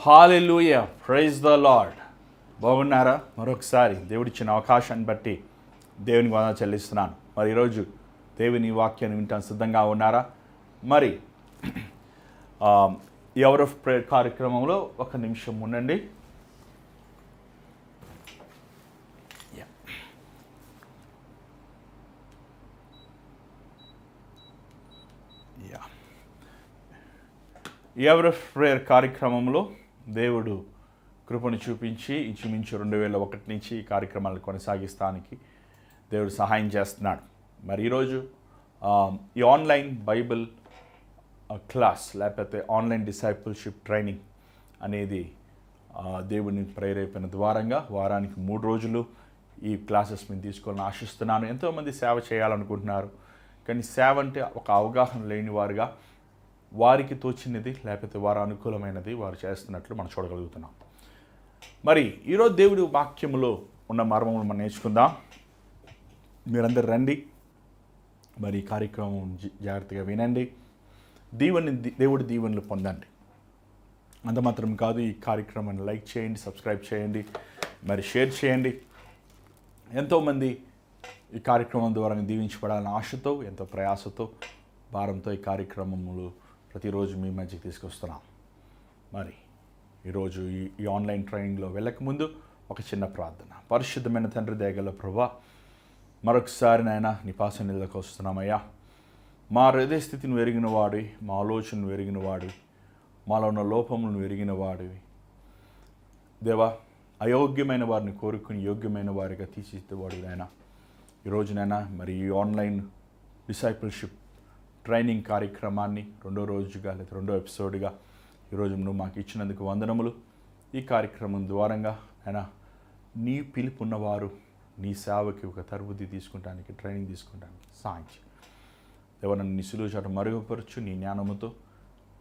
Hallelujah, praise the lord. బాగున్నారా? మరొకసారి దేవుడిచ్చిన అవకాశాన్ని బట్టి దేవునికి వందనాలు చెల్లిస్తున్నాను. మరి ఈరోజు దేవుని వాక్యాన్ని వింటాను సిద్ధంగా ఉన్నారా? మరి ఈ అవర్ ఆఫ్ ప్రేయర్ కార్యక్రమంలో ఒక నిమిషం ఉండండి. ఈ అవర్ ఆఫ్ ప్రేయర్ కార్యక్రమంలో దేవుడు కృపను చూపించి ఇంచుమించు 2001 నుంచి ఈ కార్యక్రమాలను కొనసాగిస్తానికి దేవుడు సహాయం చేస్తున్నాడు. మరి ఈరోజు ఈ ఆన్లైన్ బైబిల్ క్లాస్ లేకపోతే ఆన్లైన్ డిసైపుల్షిప్ ట్రైనింగ్ అనేది దేవుని ప్రేరేపణ ద్వారంగా వారానికి 3 రోజులు ఈ క్లాసెస్ మేము తీసుకోవాలని ఆశిస్తున్నాను. ఎంతోమంది సేవ చేయాలనుకుంటున్నారు, కానీ సేవ అంటే ఒక అవగాహన లేని వారుగా వారికి తోచినది లేకపోతే వారు అనుకూలమైనది వారు చేస్తున్నట్లు మనం చూడగలుగుతున్నాం. మరి ఈరోజు దేవుడి వాక్యములో ఉన్న మర్మములు మనం నేర్చుకుందాం. మీరందరూ రండి, మరి ఈ కార్యక్రమం జాగ్రత్తగా వినండి, దేవుడి దీవెనలు పొందండి. అంత మాత్రం కాదు, ఈ కార్యక్రమాన్ని లైక్ చేయండి, సబ్స్క్రైబ్ చేయండి, మరి షేర్ చేయండి. ఎంతోమంది ఈ కార్యక్రమం ద్వారా దీవించబడాలని ఆశతో, ఎంతో ప్రయాసతో, భారంతో ఈ కార్యక్రమములు ప్రతిరోజు మీ మధ్యకి తీసుకొస్తున్నాం. మరి ఈరోజు ఈ ఆన్లైన్ ట్రైనింగ్లో వెళ్ళకముందు ఒక చిన్న ప్రార్థన. పరిశుద్ధమైన తండ్రి, దయగల ప్రభువా, మరొకసారి నాయన నీ పాసన్నిధిలోకి వస్తున్నామయ్యా. మా హృదయ స్థితిని ఎరిగిన వాడివి, మా ఆలోచనను ఎరిగిన వాడివి, మాలో ఉన్న లోపములను ఎరిగిన వాడివి దేవా. అయోగ్యమైన వారిని కోరుకుని యోగ్యమైన వారిగా తీర్చిదిద్దేవాడు నాయన. ఈరోజునైనా మరి ఈ ఆన్లైన్ డిసైపుల్షిప్ ట్రైనింగ్ కార్యక్రమాన్ని 2వ రోజుగా లేదా 2వ ఎపిసోడ్గా ఈరోజు నువ్వు మాకు ఇచ్చినందుకు వందనములు. ఈ కార్యక్రమం ద్వారంగా ఆయన నీ పిలుపున్నవారు నీ సేవకి ఒక తరబుద్ధి తీసుకుంటానికి, ట్రైనింగ్ తీసుకుంటానికి సాయించి దేవ, నన్ను నీ సులువు చాటు మరుగుపరచు. నీ జ్ఞానముతో,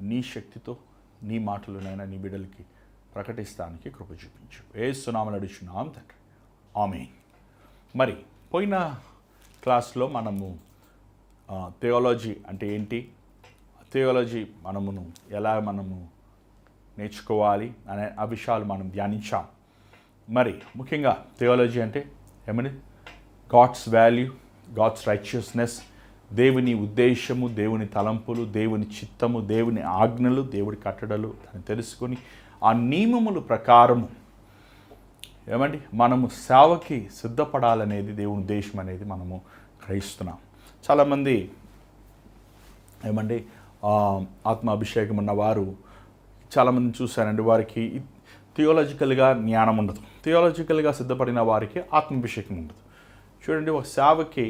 నీ శక్తితో, నీ మాటలునైనా నీ బిడ్డలకి ప్రకటిస్తానికి కృప చూపించు. యేసు నామములో అడుగుచున్నాం తండ్రి, ఆమేన్. మరి పోయిన క్లాస్లో మనము థియాలజీ అంటే ఏంటి, థియాలజీ ఎలా మనము నేర్చుకోవాలి అనే ఆ విషయాలు మనం ధ్యానించాం. మరి ముఖ్యంగా థియాలజీ అంటే ఏమని, గాడ్స్ వాల్యూ, గాడ్స్ రైచియస్నెస్, దేవుని ఉద్దేశము, దేవుని తలంపులు, దేవుని చిత్తము, దేవుని ఆజ్ఞలు, దేవుడి కట్టడలు అని తెలుసుకొని ఆ నియమముల ప్రకారము ఏమండి మనము సేవకి సిద్ధపడాలనేది దేవుని ఉద్దేశం అనేది మనము గ్రహిస్తున్నాం. చాలామంది ఏమండి ఆత్మాభిషేకం ఉన్నవారు చాలామందిని చూశారండి, వారికి థియాలజికల్గా జ్ఞానం ఉండదు, థియాలజికల్గా సిద్ధపడిన వారికి ఆత్మాభిషేకం ఉండదు. చూడండి, ఒక సేవకి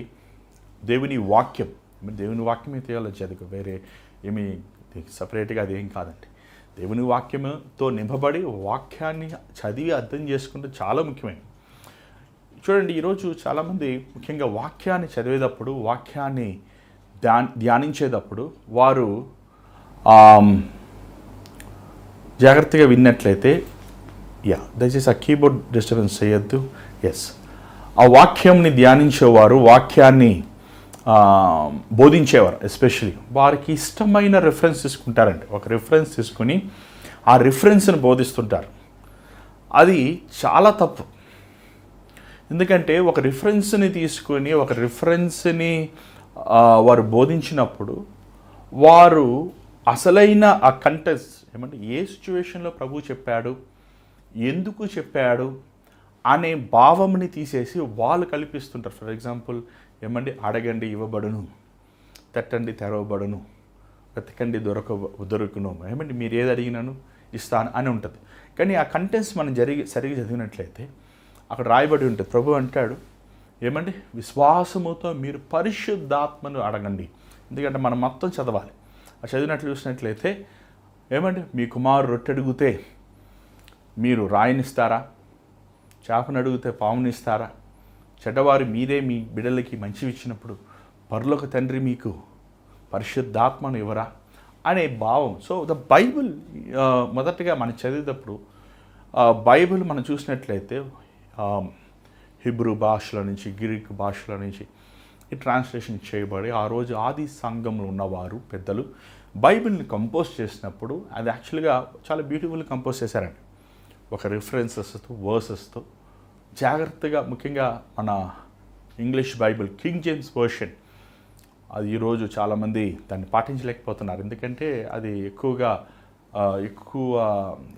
దేవుని వాక్యమే థియాలజీ, అది వేరే ఏమీ సపరేట్గా అది ఏం కాదండి. దేవుని వాక్యంతో నింపబడి వాక్యాన్ని చదివి అర్థం చేసుకుంటే చాలా ముఖ్యమైనది. చూడండి, ఈరోజు చాలామంది ముఖ్యంగా వాక్యాన్ని చదివేటప్పుడు, వాక్యాన్ని ధ్యానించేటప్పుడు వారు జాగ్రత్తగా విన్నట్లయితే, దయచేసి ఆ కీబోర్డ్ డిస్టర్బెన్స్ చేయొద్దు. ఆ వాక్యంని ధ్యానించేవారు, వాక్యాన్ని బోధించేవారు ఎస్పెషలీ వారికి ఇష్టమైన రిఫరెన్స్ తీసుకుంటారండి. ఒక రిఫరెన్స్ తీసుకుని ఆ రిఫరెన్స్ని బోధిస్తుంటారు. అది చాలా తప్పు. ఎందుకంటే ఒక రిఫరెన్స్ని తీసుకొని ఒక రిఫరెన్స్ని వారు బోధించినప్పుడు వారు అసలైన ఆ కంటెంట్స్ ఏమంటే ఏ సిచ్యువేషన్లో ప్రభు చెప్పాడు, ఎందుకు చెప్పాడు అనే భావంని తీసేసి వాళ్ళు కల్పిస్తుంటారు. ఫర్ ఎగ్జాంపుల్ ఏమండి, అడగండి ఇవ్వబడును, తట్టండి తెరవబడును, వెతకండి దొరకును, ఏమండి మీరు ఏది అడిగినాను ఇస్తాను అని ఉంటుంది. కానీ ఆ కంటెంట్స్ మనం సరిగ్గా చదివినట్లయితే అక్కడ రాయబడి ఉంటుంది. ప్రభు అంటాడు ఏమండి, విశ్వాసముతో మీరు పరిశుద్ధాత్మను అడగండి. ఎందుకంటే మనం మొత్తం చదవాలి. ఆ చదివినట్లు చూసినట్లయితే ఏమండి, మీ కుమారుడు రొట్టె అడిగితే మీరు రాయినిస్తారా, చేపను అడిగితే పామునిస్తారా, చెడ్డవారు మీరే మీ బిడ్డలకి మంచివి ఇచ్చినప్పుడు పరలోక తండ్రి మీకు పరిశుద్ధాత్మను ఇవ్వరా అనే భావం. సో ద బైబిల్ మొదటగా మనం చదివేటప్పుడు బైబిల్ మనం చూసినట్లయితే హిబ్రూ భాషల నుంచి, గ్రీక్ భాషల నుంచి ఈ ట్రాన్స్లేషన్ చేయబడి ఆ రోజు ఆది సంఘంలో ఉన్నవారు పెద్దలు బైబిల్ని కంపోజ్ చేసినప్పుడు అది యాక్చువల్గా చాలా బ్యూటిఫుల్ కంపోజ్ చేశారండి. ఒక రిఫరెన్సెస్తో వర్సెస్తో జాగ్రత్తగా, ముఖ్యంగా మన English Bible king James version, అది ఈరోజు చాలామంది దాన్ని పాటించలేకపోతున్నారు. ఎందుకంటే అది ఎక్కువ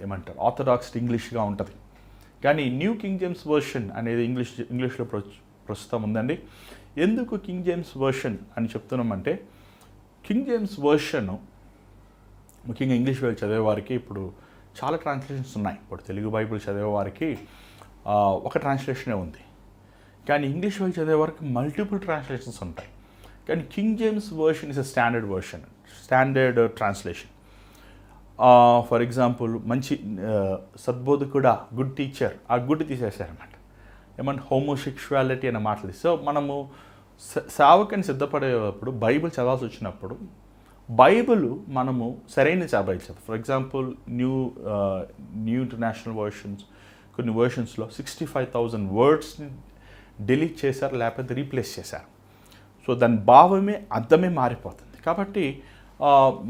ఏమంటారు ఆర్థడాక్స్ ఇంగ్లీష్గా ఉంటుంది. కానీ న్యూ కింగ్ జేమ్స్ వర్షన్ అనేది ఇంగ్లీష్లో ప్రస్తుతం ఉందండి. ఎందుకు కింగ్ జేమ్స్ వర్షన్ అని చెప్తున్నామంటే, కింగ్ జేమ్స్ వర్షన్ ముఖ్యంగా ఇంగ్లీష్ బైబిల్ చదివే వారికి ఇప్పుడు చాలా ట్రాన్స్లేషన్స్ ఉన్నాయి. ఇప్పుడు తెలుగు బైబిల్ చదివే వారికి ఒక ట్రాన్స్లేషనే ఉంది, కానీ ఇంగ్లీష్ బైబిల్ చదివే వారికి మల్టిపుల్ ట్రాన్స్లేషన్స్ ఉంటాయి. కానీ king James version is a standard translation. For example మంచి సద్బోధకుడా, గుడ్ టీచర్, ఆ గుడ్ తీసేశారన్నమాట. ఏమంటే హోమోసెక్షువాలిటీ అనే మాటలు. సో మనము సేవకుని సిద్ధపడేటప్పుడు బైబిల్ చదవాల్సి వచ్చినప్పుడు బైబిల్ మనము సరైన బైబిల్ చదువు. For example new international versions, కొన్ని వర్షన్స్లో 65,000 వర్డ్స్ని డిలీట్ చేశారు, లేకపోతే రీప్లేస్ చేశారు. సో దాని భావమే, అర్థమే మారిపోతుంది. కాబట్టి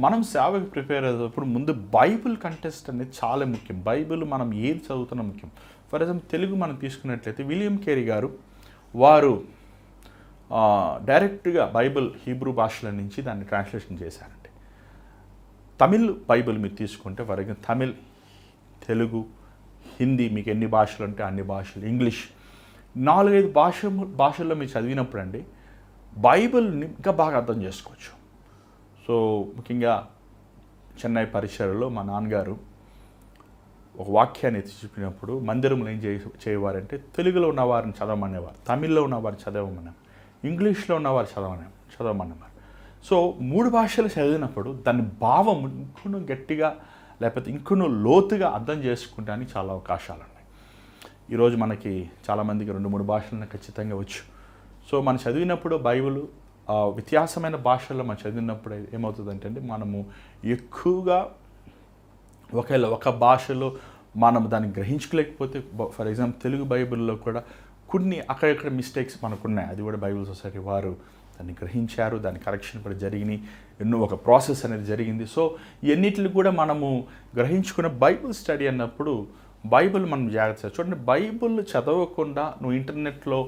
మనం సేవకి ప్రిపేర్ అయ్యేటప్పుడు ముందు బైబిల్ కంటెస్ట్ అనేది చాలా ముఖ్యం. బైబిల్ మనం ఏది చదువుతున్నా ముఖ్యం. ఫర్ ఎగ్జాంపుల్ తెలుగు మనం తీసుకున్నట్లయితే విలియం కేరీ గారు వారు డైరెక్ట్గా బైబిల్ హీబ్రూ భాషల నుంచి దాన్ని ట్రాన్స్లేషన్ చేశారండి. తమిళ్ బైబిల్ మీరు తీసుకుంటే ఫర్ ఎగ్జాంపుల్ తమిళ్, తెలుగు, హిందీ, మీకు ఎన్ని భాషలు ఉంటే అన్ని భాషలు, ఇంగ్లీష్, 4-5 భాషల్లో మీరు చదివినప్పుడు అండి బైబిల్ని ఇంకా బాగా అర్థం చేసుకోవచ్చు. సో ముఖ్యంగా చెన్నై పరిసరలో మా నాన్నగారు ఒక వాక్యాన్ని ఎత్తి చూపినప్పుడు మందిరంలో ఏం చేయవారంటే, తెలుగులో ఉన్నవారిని చదవమనేవారు, తమిళ్లో ఉన్నవారిని చదవమనేవారు, ఇంగ్లీష్లో ఉన్నవారు చదవమనేవారు. సో 3 భాషలు చదివినప్పుడు దాని భావం ఇంకొన్ని గట్టిగా లేకపోతే ఇంకొన్ని లోతుగా అర్థం చేసుకుంటానికి చాలా అవకాశాలు ఉన్నాయి. ఈరోజు మనకి చాలామందికి 2-3 భాషలను ఖచ్చితంగా వచ్చు. సో మనం చదివినప్పుడు బైబిల్ వ్యత్యాసమైన భాషల్లో మనం చదివినప్పుడు ఏమవుతుందంటే అండి, మనము ఎక్కువగా ఒక భాషలో మనం దాన్ని గ్రహించుకోలేకపోతే, ఫర్ ఎగ్జాంపుల్ తెలుగు బైబిల్లో కూడా కొన్ని అక్కడెక్కడ మిస్టేక్స్ మనకున్నాయి. అది కూడా బైబిల్ సొసైటీ వారు దాన్ని గ్రహించారు, దాని కరెక్షన్ కూడా జరిగినాయి, ఒక ప్రాసెస్ అనేది జరిగింది. సో ఎన్నిటిని కూడా మనము గ్రహించుకున్న బైబిల్ స్టడీ అన్నప్పుడు బైబిల్ మనం జాగ్రత్త చూడండి. బైబిల్ చదవకుండా నువ్వు ఇంటర్నెట్లో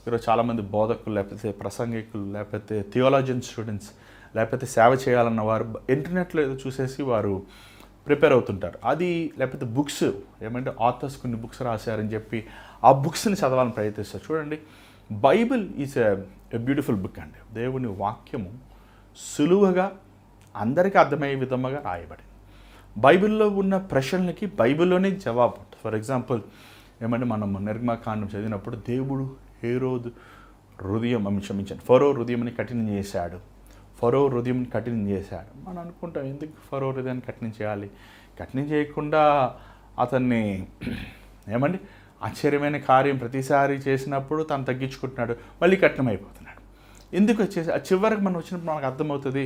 ఈరోజు చాలామంది బోధకులు, లేకపోతే ప్రసంగికులు, లేకపోతే థియాలజన్ స్టూడెంట్స్, లేకపోతే సేవ చేయాలన్న వారు ఇంటర్నెట్లో ఏదో చూసేసి వారు ప్రిపేర్ అవుతుంటారు. అది లేకపోతే బుక్స్ ఏమంటే ఆథర్స్ కొన్ని బుక్స్ రాశారని చెప్పి ఆ బుక్స్ని చదవాలని ప్రయత్నిస్తారు. చూడండి, Bible is a beautiful book అండి. దేవుని వాక్యము సులువుగా అందరికీ అర్థమయ్యే విధంగా రాయబడింది. బైబిల్లో ఉన్న ప్రశ్నలకి బైబిల్లోనే జవాబు. ఫర్ ఎగ్జాంపుల్ ఏమంటే మనం నిర్గమకాండం చదివినప్పుడు దేవుడు హేరోదు ఫరో హృదయంని కఠినం చేశాడు. మనం అనుకుంటాం, ఎందుకు ఫరో హృదయాన్ని కఠినం చేయాలి? కఠినం చేయకుండా అతన్ని ఏమండి ఆశ్చర్యమైన కార్యం ప్రతిసారి చేసినప్పుడు తను తగ్గించుకుంటున్నాడు, మళ్ళీ కఠినం అయిపోతున్నాడు. ఎందుకు వచ్చేసి చివరికి మనం వచ్చినప్పుడు మనకు అర్థమవుతుంది,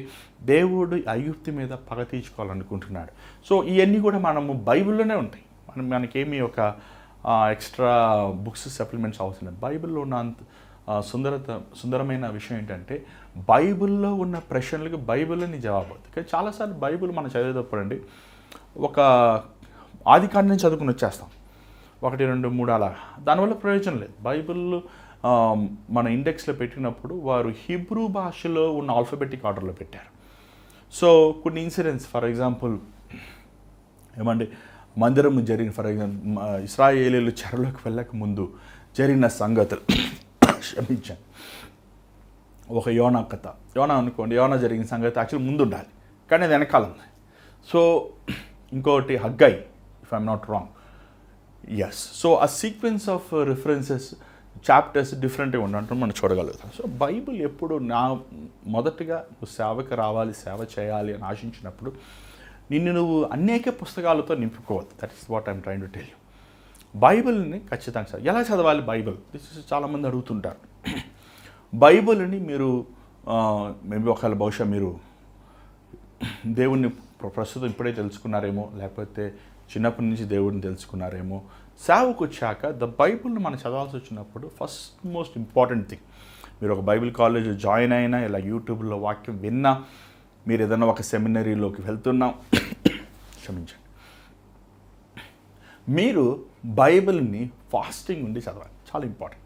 దేవుడు ఐగుప్తు మీద పగ తీర్చుకోవాలనుకుంటున్నాడు. సో ఇవన్నీ కూడా మనము బైబిల్లోనే ఉంటాయి. మనకేమీ ఒక ఎక్స్ట్రా బుక్స్ సప్లిమెంట్స్ అవసరం లేదు. బైబిల్లో ఉన్న సుందరమైన విషయం ఏంటంటే, బైబిల్లో ఉన్న ప్రశ్నలకు బైబిల్లోని జవాబు అవుతుంది. కానీ చాలాసార్లు బైబిల్ మనం చదివేటప్పుడు అండి ఒక ఆదికాండం చదువుకుని వచ్చేస్తాం, 1, 2, 3 అలా. దానివల్ల ప్రయోజనం లేదు. బైబిల్ మన ఇండెక్స్లో పెట్టినప్పుడు వారు హీబ్రూ భాషలో ఉన్న ఆల్ఫబెటిక్ ఆర్డర్లో పెట్టారు. సో కొన్ని ఇన్సిడెంట్స్, ఫర్ ఎగ్జాంపుల్ ఏమండి మందిరం జరిగిన, ఫర్ ఎగ్జాంపుల్ ఇశ్రాయేలీయులు చెరలోకి వెళ్ళక ముందు జరిగిన సంగతులు, క్షమించాను, ఒక యోనా కథ, యోనా జరిగిన సంగతి యాక్చువల్ ముందు ఉండాలి, కానీ అది వెనకాల ఉంది. సో ఇంకోటి Haggai, if I'm not wrong, yes. So ఆ సీక్వెన్స్ ఆఫ్ రిఫరెన్సెస్, చాప్టర్స్ డిఫరెంట్గా ఉండటం మనం చూడగలుగుతాం. సో బైబిల్ ఎప్పుడు మొదటగా నువ్వు సేవకు రావాలి, సేవ చేయాలి అని ఆశించినప్పుడు నువ్వు అనేక పుస్తకాలతో నింపుకోవద్దు. That is what I'm trying to tell you. బైబిల్ని ఖచ్చితంగా ఎలా చదవాలి? బైబిల్ చాలామంది అడుగుతుంటారు. బైబిల్ని మీరు ఒకవేళ బహుశా మీరు దేవుణ్ణి ప్రస్తుతం ఇప్పుడే తెలుసుకున్నారేమో, లేకపోతే చిన్నప్పటి నుంచి దేవుడిని తెలుసుకున్నారేమో. సేవకు వచ్చాక బైబిల్ని మనం చదవాల్సి వచ్చినప్పుడు ఫస్ట్ మోస్ట్ ఇంపార్టెంట్ థింగ్, మీరు ఒక బైబిల్ కాలేజ్ జాయిన్ అయినా, ఇలా యూట్యూబ్లో వాక్యం విన్నా, మీరు ఏదైనా ఒక సెమినరీలోకి వెళ్తున్నాం, క్షమించండి, మీరు బైబిల్ని ఫాస్టింగ్ ఉండి చదవాలి. చాలా ఇంపార్టెంట్.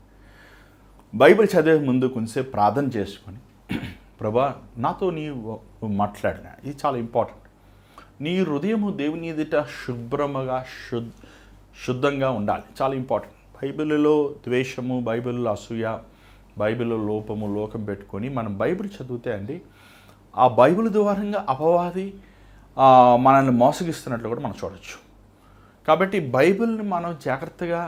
బైబిల్ చదివే ముందు కొంచెంసేపు ప్రార్థన చేసుకొని, ప్రభా నాతో నీవు మాట్లాడిన, ఇది చాలా ఇంపార్టెంట్. నీ హృదయము దేవుని ఎదుట శుభ్రముగా శుద్ధంగా ఉండాలి. చాలా ఇంపార్టెంట్. బైబిల్లో ద్వేషము, బైబిల్లో అసూయ, బైబిల్లో లోపము, లోకం పెట్టుకొని మనం బైబిల్ చదివితే అండి, ఆ బైబిల్ ద్వారంగా అపవాది మనల్ని మోసగిస్తున్నట్లు కూడా మనం చూడవచ్చు. కాబట్టి బైబిల్ని మనం జాగ్రత్తగా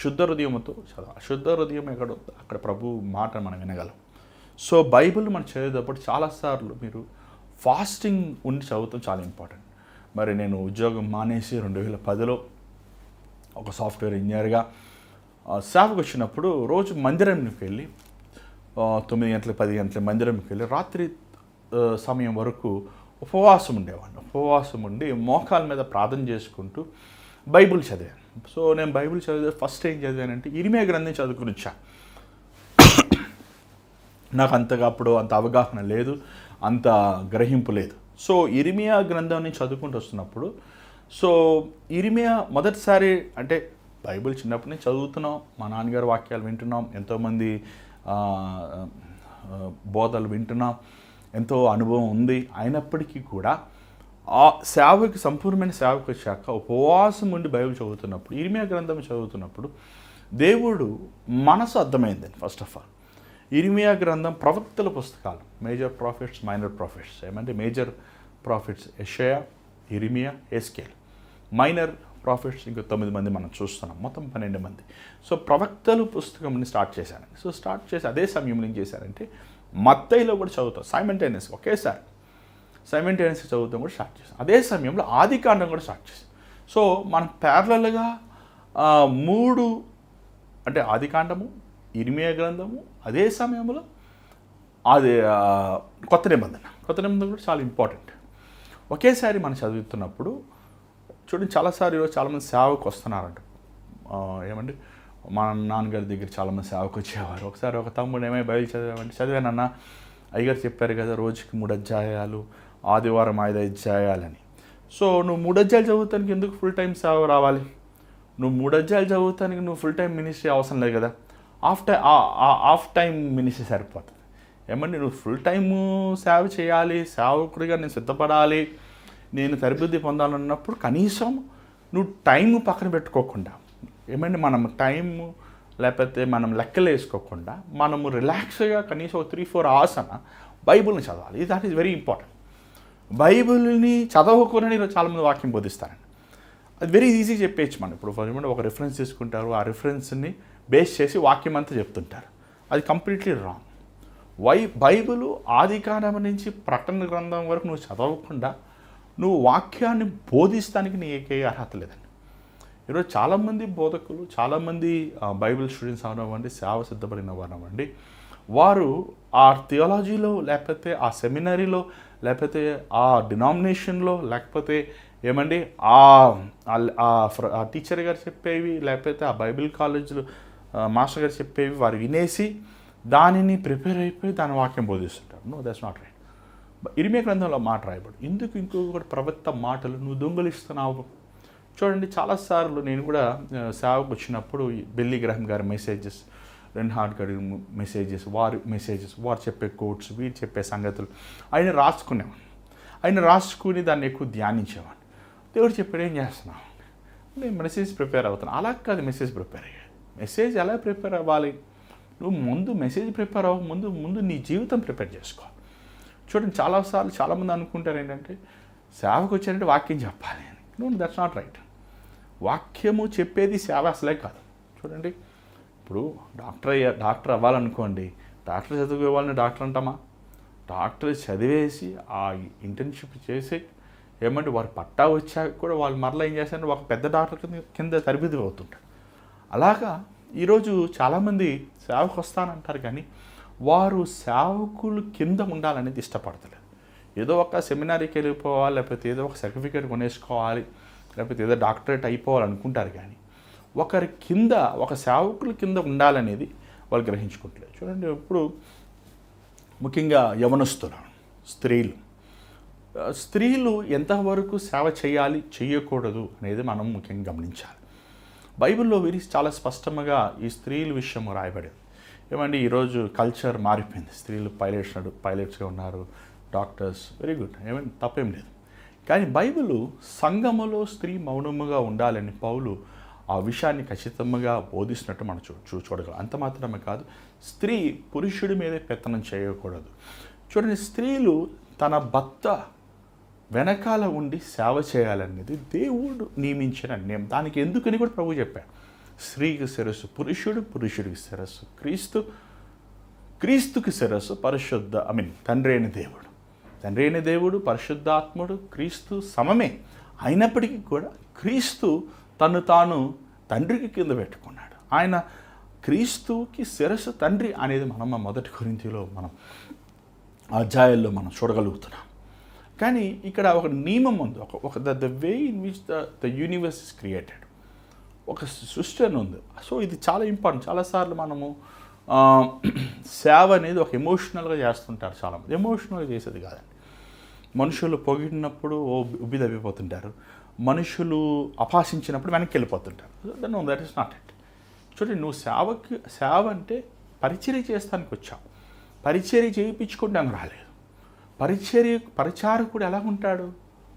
శుద్ధ హృదయంతో చదవాలి. శుద్ధ హృదయం ఎక్కడ అక్కడ ప్రభు మాట మనం వినగలం. సో బైబిల్ మనం చదివేటప్పుడు చాలాసార్లు మీరు ఫాస్టింగ్ ఉండి చదువుతాం చాలా ఇంపార్టెంట్. మరి నేను ఉద్యోగం మానేసి 2010లో ఒక సాఫ్ట్వేర్ ఇంజనీర్గా సేవకు వచ్చినప్పుడు రోజు మందిరంకి వెళ్ళి 9 గంటల 10 గంటల మందిరంకి వెళ్ళి రాత్రి సమయం వరకు ఉపవాసం ఉండేవాడిని. ఉపవాసం ఉండి మోకాల మీద ప్రార్థన చేసుకుంటూ బైబిల్ చదివాను. సో నేను బైబిల్ చదివే ఫస్ట్ ఏం చదివానంటే ఇర్మియా గ్రంథం చదువుకుని వచ్చా. నాకు అంతగా అప్పుడు అంత అవగాహన లేదు, అంత గ్రహింపు లేదు. సో ఇర్మియా గ్రంథాన్ని చదువుకుంటూ వస్తున్నప్పుడు, సో ఇర్మియా మొదటిసారి అంటే బైబిల్ చిన్నప్పటి నుంచి చదువుతున్నాం, మా నాన్నగారి వాక్యాలు వింటున్నాం, ఎంతోమంది బోధలు వింటున్నాం, ఎంతో అనుభవం ఉంది. అయినప్పటికీ కూడా ఆ సేవకి సంపూర్ణమైన సేవకు వచ్చాక ఉపవాసం ఉండి బైబిల్ చదువుతున్నప్పుడు, ఇర్మియా గ్రంథం చదువుతున్నప్పుడు దేవుడు మనసు అర్థమైందండి. ఫస్ట్ ఆఫ్ ఆల్ ఇర్మియా గ్రంథం ప్రవక్తల పుస్తకాలు, మేజర్ ప్రాఫిట్స్, మైనర్ ప్రాఫిట్స్. ఏమంటే మేజర్ ప్రాఫిట్స్ యెషయా, ఇర్మియా, ఎస్కేల్. మైనర్ ప్రాఫిట్స్ ఇంకో 9 మంది మనం చూస్తున్నాం, మొత్తం 12 మంది. సో ప్రవక్తలు పుస్తకంని స్టార్ట్ చేశాను. సో స్టార్ట్ చేసి అదే సమయంలో ఏం చేశారంటే మత్తయిలో కూడా చదువుతాం సైమల్టేనియస్గా, ఒకేసారి సైమల్టేనియస్గా చదువుతాం కూడా స్టార్ట్ చేశాం. అదే సమయంలో ఆదికాండం కూడా స్టార్ట్ చేశాం. సో మనం ప్యారలల్గా 3 అంటే ఆదికాండము, ఇర్మియా గ్రంథము, అదే సమయంలో అది కొత్త నిబంధన కూడా చాలా ఇంపార్టెంట్. ఒకేసారి మనం చదువుతున్నప్పుడు చూడండి, చాలాసార్లు చాలామంది సేవకు వస్తున్నారంట. ఏమండి మా నాన్నగారి దగ్గర చాలామంది సేవకు వచ్చేవారు. ఒకసారి ఒక తమ్ముడు ఏమై బైబిల్ చదివానన్నా, అయ్యగారు చెప్పారు కదా రోజుకి 3 అధ్యాయాలు, ఆదివారం 5 అధ్యాయాలని. సో నువ్వు 3 అధ్యాయాలు చదువుతానికి ఎందుకు ఫుల్ టైం సేవ రావాలి? నువ్వు 3 అధ్యాయాలు చదువుతానికి నువ్వు ఫుల్ టైం మినిస్ట్రీ అవసరం లేదు కదా, హాఫ్ టైం మినిస్ట్రీ సరిపోతుంది. ఏమండి నువ్వు ఫుల్ టైము సేవ చేయాలి, సేవకుడిగా నేను సిద్ధపడాలి, నేను తరబిద్ది పొందాలన్నప్పుడు కనీసం నువ్వు టైం పక్కన పెట్టుకోకుండా, ఏమండి మనం టైము లేకపోతే మనం లెక్కలు వేసుకోకుండా మనము రిలాక్స్గా కనీసం ఒక 3-4 అవర్స్ అన్న బైబిల్ని చదవాలి. That is very important. బైబిల్ని చదవకుండా ఈరోజు చాలామంది వాక్యం బోధిస్తారండి. అది వెరీ ఈజీ చెప్పేయచ్చు. మనం ఇప్పుడు ఒక రిఫరెన్స్ తీసుకుంటారు, ఆ రిఫరెన్స్ని బేస్ చేసి వాక్యం అంతా చెప్తుంటారు. అది కంప్లీట్లీ రాంగ్. బైబిల్ ఆదికాండం నుంచి ప్రకటన గ్రంథం వరకు నువ్వు చదవకుండా నువ్వు వాక్యాన్ని బోధిస్తానికి నీకే అర్హత లేదండి. ఈరోజు చాలామంది బోధకులు, చాలామంది బైబిల్ స్టూడెంట్స్ అవనివ్వండి, సేవ సిద్ధపడిన వారవ్వండి, వారు ఆ థియాలజీలో లేకపోతే ఆ సెమినరీలో లేకపోతే ఆ డినామినేషన్లో లేకపోతే ఏమండి ఆ టీచర్ గారు చెప్పేవి లేకపోతే ఆ బైబిల్ కాలేజీలో మాస్టర్ గారు చెప్పేవి వారు వినేసి దానిని ప్రిపేర్ అయిపోయి దాని వాక్యం బోధిస్తుంటారు. No, that's not right. ఇర్మియా గ్రంథంలో మాట రాయబడు. ఎందుకు ఇంకొకటి ప్రవక్త మాటలు నువ్వు దొంగలిస్తున్నావు? చూడండి, చాలాసార్లు నేను కూడా సేవకు వచ్చినప్పుడు బిల్లీ గ్రహం గారి మెసేజెస్, రెన్హార్డ్ గారి మెసేజెస్, వారు చెప్పే కోట్స్, వీరు చెప్పే సంగతులు ఆయన రాసుకునేవాడిని. ఆయన రాసుకుని దాన్ని ఎక్కువ ధ్యానించేవాడిని. దేవుడు చెప్పాడు ఏం చేస్తున్నావు? నేను మెసేజ్ ప్రిపేర్ అవుతాను. అలా కాదు మెసేజ్ ప్రిపేర్ అయ్యాడు. మెసేజ్ ఎలా ప్రిపేర్ అవ్వాలి? నువ్వు ముందు మెసేజ్ ప్రిపేర్ అవ్వ ముందు నీ జీవితం ప్రిపేర్ చేసుకో. చూడండి, చాలాసార్లు చాలామంది అనుకుంటారు ఏంటంటే సేవకు వచ్చారంటే వాక్యం చెప్పాలి అని. No, that's not right. వాక్యము చెప్పేది సేవ అసలే కాదు. చూడండి, ఇప్పుడు డాక్టర్ అవ్వాలనుకోండి, డాక్టర్ చదువుకునే వాళ్ళని డాక్టర్ అంటామా? డాక్టర్ చదివేసి ఆ ఇంటర్న్షిప్ చేసి ఏమంటే వారు పట్టా వచ్చాక కూడా వాళ్ళు మరలా ఏం చేస్తారంటే ఒక పెద్ద డాక్టర్ కింద తరబిది అవుతుంటారు. అలాగా ఈరోజు చాలామంది సేవకు వస్తానంటారు కానీ వారు సేవకులు కింద ఉండాలనేది ఇష్టపడతలేదు. ఏదో ఒక సెమినార్కి వెళ్ళిపోవాలి, లేకపోతే ఏదో ఒక సర్టిఫికేట్ కొనేసుకోవాలి, లేకపోతే ఏదో డాక్టరేట్ అయిపోవాలనుకుంటారు కానీ ఒకరి కింద, ఒక సేవకుల కింద ఉండాలనేది వాళ్ళు గ్రహించుకుంటలేదు. చూడండి, ఇప్పుడు ముఖ్యంగా యవనస్తులు, స్త్రీలు స్త్రీలు ఎంతవరకు సేవ చేయాలి, చేయకూడదు అనేది మనం ముఖ్యంగా గమనించాలి. బైబిల్లో చాలా స్పష్టంగా ఈ స్త్రీల విషయం రాయబడింది. ఏమండి, ఈరోజు కల్చర్ మారిపోయింది. స్త్రీలు పైలట్స్గా ఉన్నారు, డాక్టర్స్, వెరీ గుడ్, ఏమైనా తప్పేం లేదు. కానీ బైబిల్ సంఘములో స్త్రీ మౌనముగా ఉండాలని పౌలు ఆ విషయాన్ని ఖచ్చితంగా బోధిస్తున్నట్టు మనం చూడగలం. అంత మాత్రమే కాదు, స్త్రీ పురుషుడి మీదే పెత్తనం చేయకూడదు. చూడండి, స్త్రీలు తన భర్త వెనకాల ఉండి సేవ చేయాలనేది దేవుడు నియమించిన నియమం. దానికి ఎందుకని కూడా ప్రభు చెప్పాడు. స్త్రీకి శిరస్సు పురుషుడు, పురుషుడికి శిరస్సు క్రీస్తు, క్రీస్తుకి శిరస్సు తండ్రి అయిన దేవుడు, పరిశుద్ధాత్ముడు, క్రీస్తు సమమే. అయినప్పటికీ కూడా క్రీస్తు తాను తండ్రికి కింద పెట్టుకున్నాడు. ఆయన క్రీస్తుకి శిరస్సు తండ్రి అనేది మనం మొదటి కొరింథీలో మనం అధ్యాయాల్లో మనం చూడగలుగుతున్నాం. కానీ ఇక్కడ ఒక నియమం ఉంది. The way in which the universe is created, ఒక సృష్టి అని ఉంది. సో ఇది చాలా ఇంపార్టెంట్. చాలాసార్లు మనము సేవ అనేది ఒక ఎమోషనల్గా చేస్తుంటారు. చాలామంది ఎమోషనల్గా చేసేది కాదండి. మనుషులు పొగిడినప్పుడు ఉబ్బి తప్పిపోతుంటారు, మనుషులు అపహాసించినప్పుడు వెనక్కి వెళ్ళిపోతుంటారు. That is not it. చూడండి, నువ్వు సేవ అంటే పరిచర్య చేస్తానికి వచ్చావు. పరిచర్య చేయించుకుంటానికి రాలేదు. పరిచారకుడు ఎలా ఉంటాడు?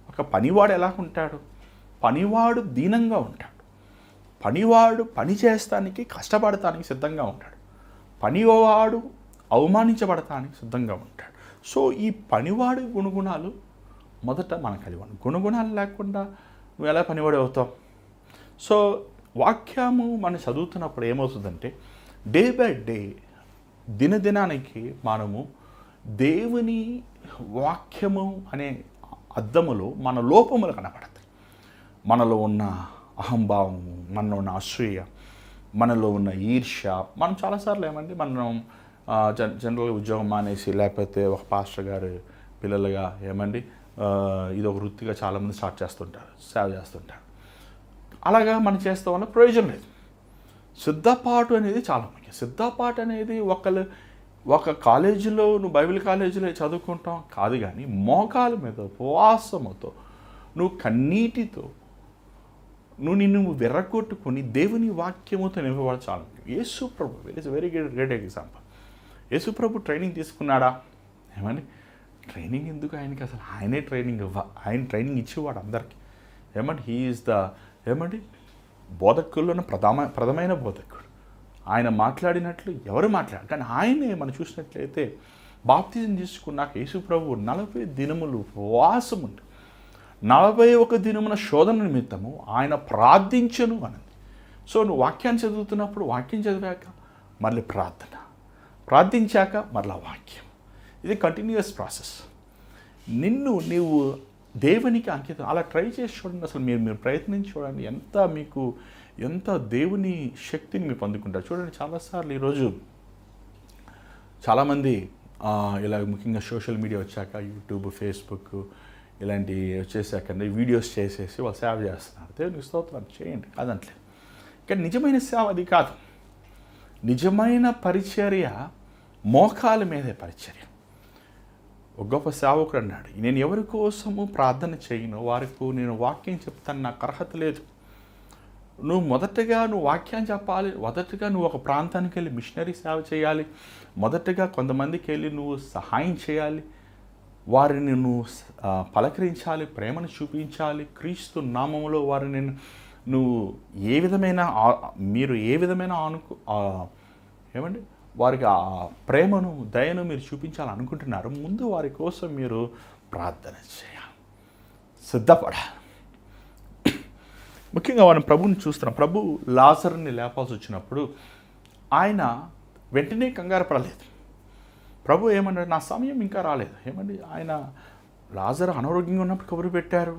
ఒక పనివాడు ఎలా ఉంటాడు? పనివాడు దీనంగా ఉంటాడు. పనివాడు పని చేస్తానికి, కష్టపడటానికి సిద్ధంగా ఉంటాడు. పనివాడు అవమానించబడటానికి సిద్ధంగా ఉంటాడు. సో ఈ పనివాడి గుణగుణాలు మొదట మనకు కలిగి ఉన్నాయి. గుణగుణాలు లేకుండా నువ్వు ఎలా పనివాడు అవుతావు? సో వాక్యము మనం చదువుతున్నప్పుడు ఏమవుతుందంటే, డే బై డే, దినదినానికి మనము దేవుని వాక్యము అనే అద్దములో మన లోపములు కనపడతాయి. మనలో ఉన్న అహంభావము, మనలో ఉన్న అసూయ, మనలో ఉన్న ఈర్ష్య. మనం చాలాసార్లు మనం జనరల్గా ఉద్యోగం మానేసి, లేకపోతే ఒక పాస్టర్ గారు పిల్లలుగా ఇది ఒక వృత్తిగా చాలామంది స్టార్ట్ చేస్తుంటారు, సేవ చేస్తుంటారు. అలాగా మనం చేస్తాం వల్ల ప్రయోజనం లేదు. సిద్ధపాటు అనేది చాలా ముఖ్యం. సిద్ధపాటు అనేది ఒక కాలేజీలో, నువ్వు బైబిల్ కాలేజీలో చదువుకుంటాం కాదు, కానీ మోకాల మీద ఉపవాసముతో, నువ్వు కన్నీటితో, నిన్ను విర్రగొట్టుకుని దేవుని వాక్యముతో నింపబడి చాలా ముఖ్యం. యేసు ప్రభు it is very great example. యేసు ప్రభు ట్రైనింగ్ తీసుకున్నాడా? ట్రైనింగ్ ఎందుకు ఆయనకి? అసలు ఆయన ట్రైనింగ్ ఇచ్చేవాడు అందరికీ. హీ ఈజ్ ద బోధకుల్లోనే ప్రథమైన బోధకుడు. ఆయన మాట్లాడినట్లు ఎవరు మాట్లాడారు? కానీ ఆయనే మనం చూసినట్లయితే బాప్తిజం తీసుకున్నాక యేసు ప్రభు 40 దినములు ఉపవాసం ఉంది. 41 దినమున శోధన నిమిత్తము ఆయన ప్రార్థించను అన్నది. సో నువ్వు వాక్యాన్ని చదువుతున్నప్పుడు, వాక్యం చదివాక మళ్ళీ ప్రార్థించాక మరలా వాక్యం. ఇది కంటిన్యూయస్ ప్రాసెస్. నీవు దేవునికి అంకితం. అలా ట్రై చేసి చూడండి. అసలు మీరు ప్రయత్నించి చూడండి, ఎంత దేవుని శక్తిని మీరు పొందుకుంటారు. చూడండి, చాలాసార్లు ఈరోజు చాలామంది ఇలా ముఖ్యంగా సోషల్ మీడియా వచ్చాక, యూట్యూబ్, ఫేస్బుక్ ఇలాంటివి వచ్చేసాక వీడియోస్ చేసేసి వాళ్ళు సేవ చేస్తున్నారు. దేవునికి స్తోత్రం, చేయండి, కాదంటలేదు. కానీ నిజమైన సేవ అది కాదు. నిజమైన పరిచర్య మోకాల మీదే పరిచర్య. ఒక గొప్ప సేవకుడు అన్నాడు, నేను ఎవరి కోసము ప్రార్థన చేయను, వారికి నేను వాక్యం చెప్తాను, నాకు అర్హత లేదు. నువ్వు మొదటగా వాక్యాన్ని చెప్పాలి. మొదటగా నువ్వు ఒక ప్రాంతానికి వెళ్ళి మిషనరీ సేవ చేయాలి. మొదటగా కొంతమందికి వెళ్ళి నువ్వు సహాయం చేయాలి. వారిని నువ్వు పలకరించాలి, ప్రేమను చూపించాలి. క్రీస్తు నామములో వారిని నువ్వు మీరు ఏ విధమైన వారికి ఆ ప్రేమను, దయను మీరు చూపించాలనుకుంటున్నారు. ముందు వారి కోసం మీరు ప్రార్థన చేయాలి, సిద్ధపడాలి. ముఖ్యంగా మనం ప్రభుని చూస్తున్నాం. ప్రభు లాజరుని లేపాల్సి వచ్చినప్పుడు ఆయన వెంటనే కంగారు పడలేదు. ప్రభు ఏమన్నాడు? నా సమయం ఇంకా రాలేదు. ఆయన లాజరు అనారోగ్యంగా ఉన్నప్పుడు కబురు పెట్టారు.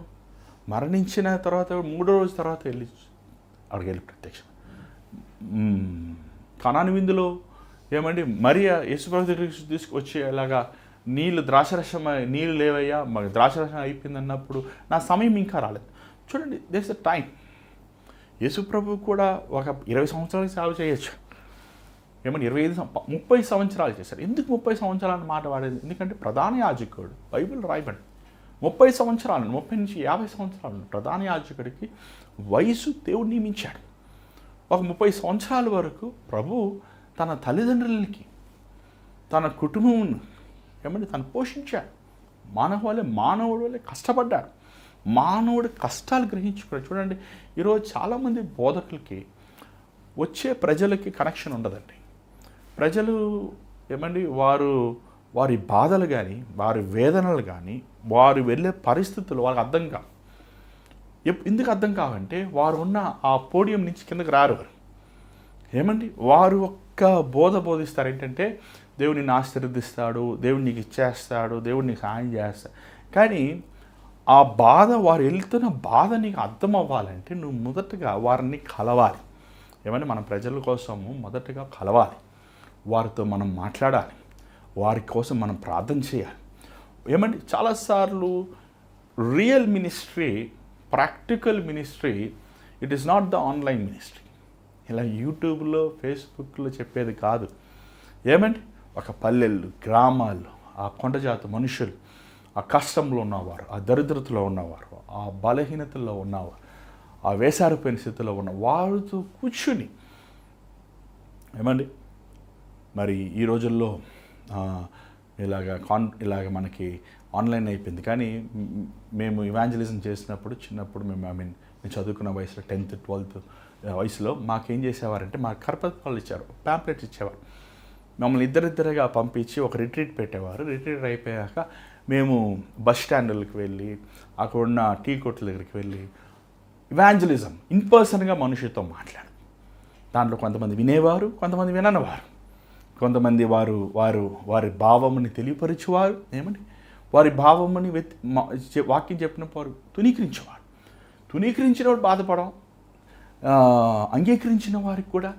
మరణించిన తర్వాత 3వ రోజు తర్వాత అక్కడికి వెళ్ళి ప్రత్యక్షం. కనాను విందులో మరియా యేసుప్రభు దగ్గరికి తీసుకొచ్చేలాగా నీళ్ళు లేవయ్యా, ద్రాక్షరసం అయిపోయింది అన్నప్పుడు నా సమయం ఇంకా రాలేదు. చూడండి, దేర్స్ ఎ టైం. యేసుప్రభు కూడా ఒక 20 సంవత్సరాలు సేవ చేయొచ్చు. 30 సంవత్సరాలు చేశారు. ఎందుకు 30 సంవత్సరాలు మాట వాడేది? ఎందుకంటే ప్రధాన యాజకుడు, బైబిల్ రాయబడి 30 సంవత్సరాలు 30 నుంచి 50 సంవత్సరాలు ప్రధాన యాజకుడికి వయసు దేవుడు నియమించాడు. ఒక 30 సంవత్సరాల వరకు ప్రభు తన తల్లిదండ్రులకి తన కుటుంబం తను పోషించాడు. మానవుడు వల్లే కష్టపడ్డాడు. మానవుడి కష్టాలు గ్రహించుకున్నాడు. చూడండి, ఈరోజు చాలామంది బోధకులకి వచ్చే ప్రజలకి కనెక్షన్ ఉండదండి. ప్రజలు వారి బాధలు కానీ, వారి వేదనలు కానీ, వారు వెళ్ళే పరిస్థితులు వాళ్ళకి అర్థం కావు. ఎందుకు అర్థం కావంటే వారు ఉన్న ఆ పోడియం నుంచి కిందకి రారు. వారు ఒక్క బోధిస్తారు ఏంటంటే దేవుడు నిన్ను ఆశీర్వదిస్తాడు, దేవుడు నీకు ఇచ్చేస్తాడు, దేవుడు నీకు సహాయం చేస్తాడు. కానీ ఆ బాధ, వారు వెళ్తున్న బాధ నీకు అర్థం అవ్వాలంటే నువ్వు మొదటగా వారిని కలవాలి. మన ప్రజల కోసము మొదటగా కలవాలి, వారితో మనం మాట్లాడాలి, వారి కోసం మనం ప్రార్థన చేయాలి. చాలాసార్లు real ministry, practical ministry, it is not the online ministry. ఇలా యూట్యూబ్లో, ఫేస్బుక్లో చెప్పేది కాదు. ఒక పల్లెలు, గ్రామాల్లో ఆ కొండజాతి మనుషులు, ఆ కష్టంలో ఉన్నవారు, ఆ దరిద్రతలో ఉన్నవారు, ఆ బలహీనతల్లో ఉన్నవారు, ఆ వేసారిపోయిన స్థితిలో ఉన్న వారితో కూర్చుని మరి ఈ రోజుల్లో ఇలాగ మనకి ఆన్లైన్ అయిపోయింది. కానీ మేము ఇవాంజలిజం చేసినప్పుడు చిన్నప్పుడు మేము చదువుకున్న వయసులో 10th, 12th వయసులో మాకేం చేసేవారంటే మా కరపత్రాలు ఇచ్చారు, ప్యాంప్లెట్స్ ఇచ్చేవారు. మమ్మల్ని ఇద్దరిద్దరుగా పంపించి ఒక రిట్రీట్ పెట్టేవారు. రిట్రీట్ అయిపోయాక మేము బస్ స్టాండులకు వెళ్ళి అక్కడ ఉన్న టీ కొట్ల దగ్గరికి వెళ్ళి ఇవాంజలిజం ఇన్పర్సన్గా మనుషులతో మాట్లాడు. దాంట్లో కొంతమంది వినేవారు, కొంతమంది విననివారు, కొంతమంది వారి భావముని తెలియపరిచేవారు, వారి భావముని వాక్యం చెప్పినప్పుడు వారు తునీకరించిన వాడు బాధపడడం, అంగీకరించిన వారికి కూడా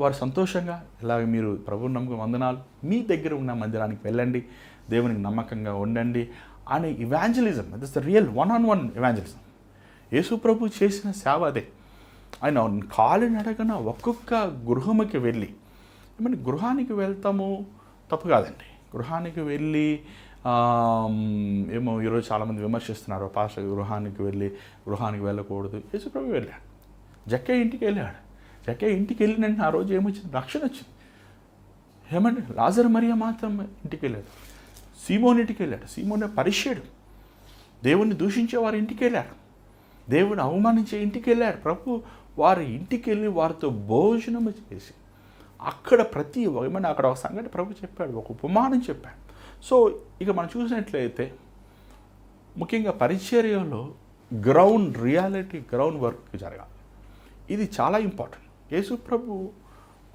వారు సంతోషంగా ఇలాగ మీరు ప్రభువు నమ్మకం వందనాలు, మీ దగ్గర ఉన్న మందిరానికి వెళ్ళండి, దేవునికి నమ్మకంగా ఉండండి అనే evangelism. That's the real 1-on-1 evangelism. యేసు ప్రభు చేసిన సేవ అదే. ఆయన కాలినడగన ఒక్కొక్క గృహముకి వెళ్ళి, గృహానికి వెళ్తాము తప్పు కాదండి. గృహానికి వెళ్ళి ఈరోజు చాలామంది విమర్శిస్తున్నారు, పాస్టర్ గృహానికి వెళ్ళకూడదు. యేసు ప్రభు వెళ్ళాడు, జక్కయ్య ఇంటికి వెళ్ళాడు. జక్కయ్య ఇంటికి వెళ్ళినంటే ఆ రోజు ఏమొచ్చింది? రక్షణ వచ్చింది. లాజరు మరియ మాత్రం ఇంటికి వెళ్ళాడు. సీమోన్ ఇంటికి వెళ్ళాడు. సీమోన్ పరిచయుడు, దేవుణ్ణి దూషించే వారి ఇంటికి వెళ్ళాడు, దేవుని అవమానించే ఇంటికి వెళ్ళాడు. ప్రభు వారి ఇంటికి వెళ్ళి వారితో భోజనం చేసి అక్కడ అక్కడ ఒక సంగతి ప్రభు చెప్పాడు, ఒక ఉపమానం చెప్పాడు. సో ఇక మనం చూసినట్లయితే ముఖ్యంగా పరిచర్యలో గ్రౌండ్ వర్క్ జరగాలి. ఇది చాలా ఇంపార్టెంట్. యేసు ప్రభు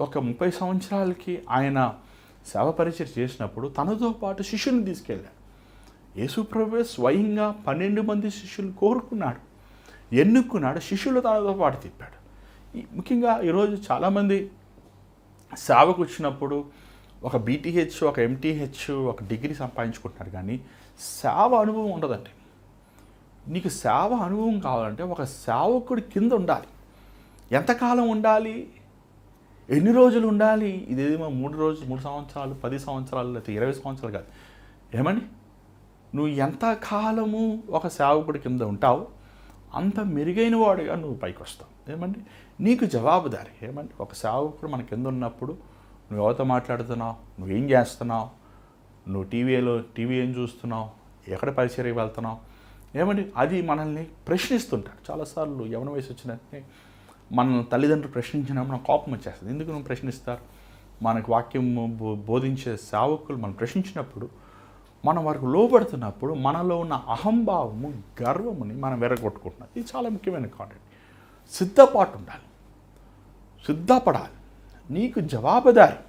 ఒక 30 సంవత్సరాలకి ఆయన సేవ పరిచయం చేసినప్పుడు తనతో పాటు శిష్యుని తీసుకెళ్ళాడు. యేసు ప్రభువే స్వయంగా 12 మంది శిష్యులు కోరుకున్నాడు, ఎన్నుకున్నాడు, శిష్యులు తనతో పాటు తిప్పాడు. ముఖ్యంగా ఈరోజు చాలామంది సేవకు వచ్చినప్పుడు ఒక BTH, ఒక MTH, ఒక డిగ్రీ సంపాదించుకుంటున్నారు, కానీ సేవ అనుభవం ఉండదండి. నీకు సేవ అనుభవం కావాలంటే ఒక సేవకుడి కింద ఉండాలి. ఎంతకాలం ఉండాలి, ఎన్ని రోజులు ఉండాలి? ఇదేమో 3 సంవత్సరాలు, 10 సంవత్సరాలు, లేకపోతే 20 సంవత్సరాలు కాదు. నువ్వు ఎంతకాలము ఒక సేవకుడి కింద ఉంటావు అంత మెరుగైన వాడిగా నువ్వు పైకి వస్తావు. నీకు జవాబుదారి. ఒక సేవకుడు మన కింద ఉన్నప్పుడు నువ్వు ఎవరితో మాట్లాడుతున్నావు, నువ్వేం చేస్తున్నావు, నువ్వు టీవీ ఏం చూస్తున్నావు, ఎక్కడ పరిచర్యకి వెళ్తున్నావు, అది మనల్ని ప్రశ్నిస్తుంటాడు. చాలాసార్లు యవ్వన వయసు వచ్చినట్టే మన తల్లిదండ్రులు ప్రశ్నించినప్పుడు నాకు కోపం వచ్చేస్తుంది. ఎందుకు నువ్వు ప్రశ్నిస్తారు? మనకు వాక్యం బోధించే సేవకులు మనం ప్రశ్నించినప్పుడు, మనం వారికి లోపడుతున్నప్పుడు మనలో ఉన్న అహంభావము, గర్వముని మనం వెరగొట్టుకుంటున్నాం. ఇది చాలా ముఖ్యమైన కాంటెంట్. సిద్ధపడాలి. నీకు జవాబుదారి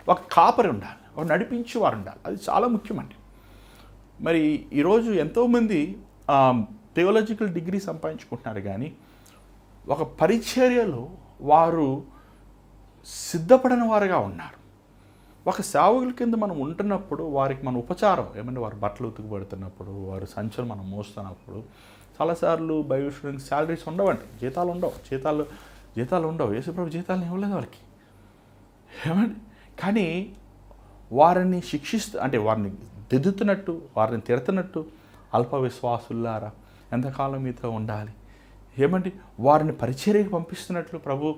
ఒక కాపరి ఉండాలి, ఒక నడిపించేవారు ఉండాలి. అది చాలా ముఖ్యమండి. మరి ఈరోజు ఎంతోమంది థియాలజికల్ డిగ్రీ సంపాదించుకుంటున్నారు, కానీ ఒక పరిచర్యలో వారు సిద్ధపడని వారుగా ఉన్నారు. ఒక సేవకుల కింద మనం ఉంటున్నప్పుడు వారికి మన ఉపచారం వారు బట్టలు ఉతుకుబడుతున్నప్పుడు, వారు సంచులు మనం మోస్తున్నప్పుడు చాలాసార్లు బైబిల్ స్టూడెంట్స్ శాలరీస్ ఉండవండి, జీతాలు ఉండవు. యేసుప్రభు జీతాలను ఇవ్వలేదు వాళ్ళకి. కానీ వారిని శిక్షిస్తూ, అంటే వారిని దిద్దుతున్నట్టు, వారిని తిడుతున్నట్టు అల్ప విశ్వాసులారా ఎంతకాలం మీతో ఉండాలి. ఏమండి వారిని పరిచర్యకు పంపిస్తున్నట్లు ప్రభు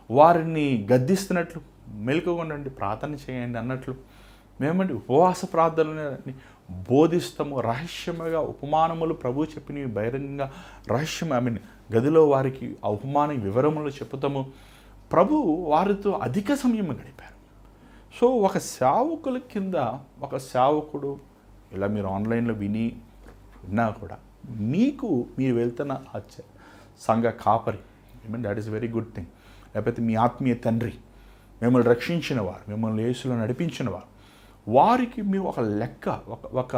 వారిని గద్దిస్తున్నట్లు మెలకుగా ఉండండి, ప్రార్థన చేయండి అన్నట్లు మేమండి ఉపవాస ప్రార్థనని బోధిస్తాము. రహస్యముగా ఉపమానములు ప్రభు చెప్పినవి బహిరంగంగా రహస్యం గదిలో వారికి ఆ ఉపమాన వివరములు చెప్పుతాము. ప్రభు వారితో అధిక సమయం గడిపారు. సో ఒక సేవకుల కింద ఒక సేవకుడు ఇలా మీరు ఆన్లైన్లో విన్నా కూడా మీకు మీరు వెళ్తున్న సంఘ కాపరి that is very good thing. లేకపోతే మీ ఆత్మీయ తండ్రి మిమ్మల్ని రక్షించిన వారు, మిమ్మల్ని యేసులో నడిపించిన వారు, వారికి మీరు ఒక లెక్క ఒక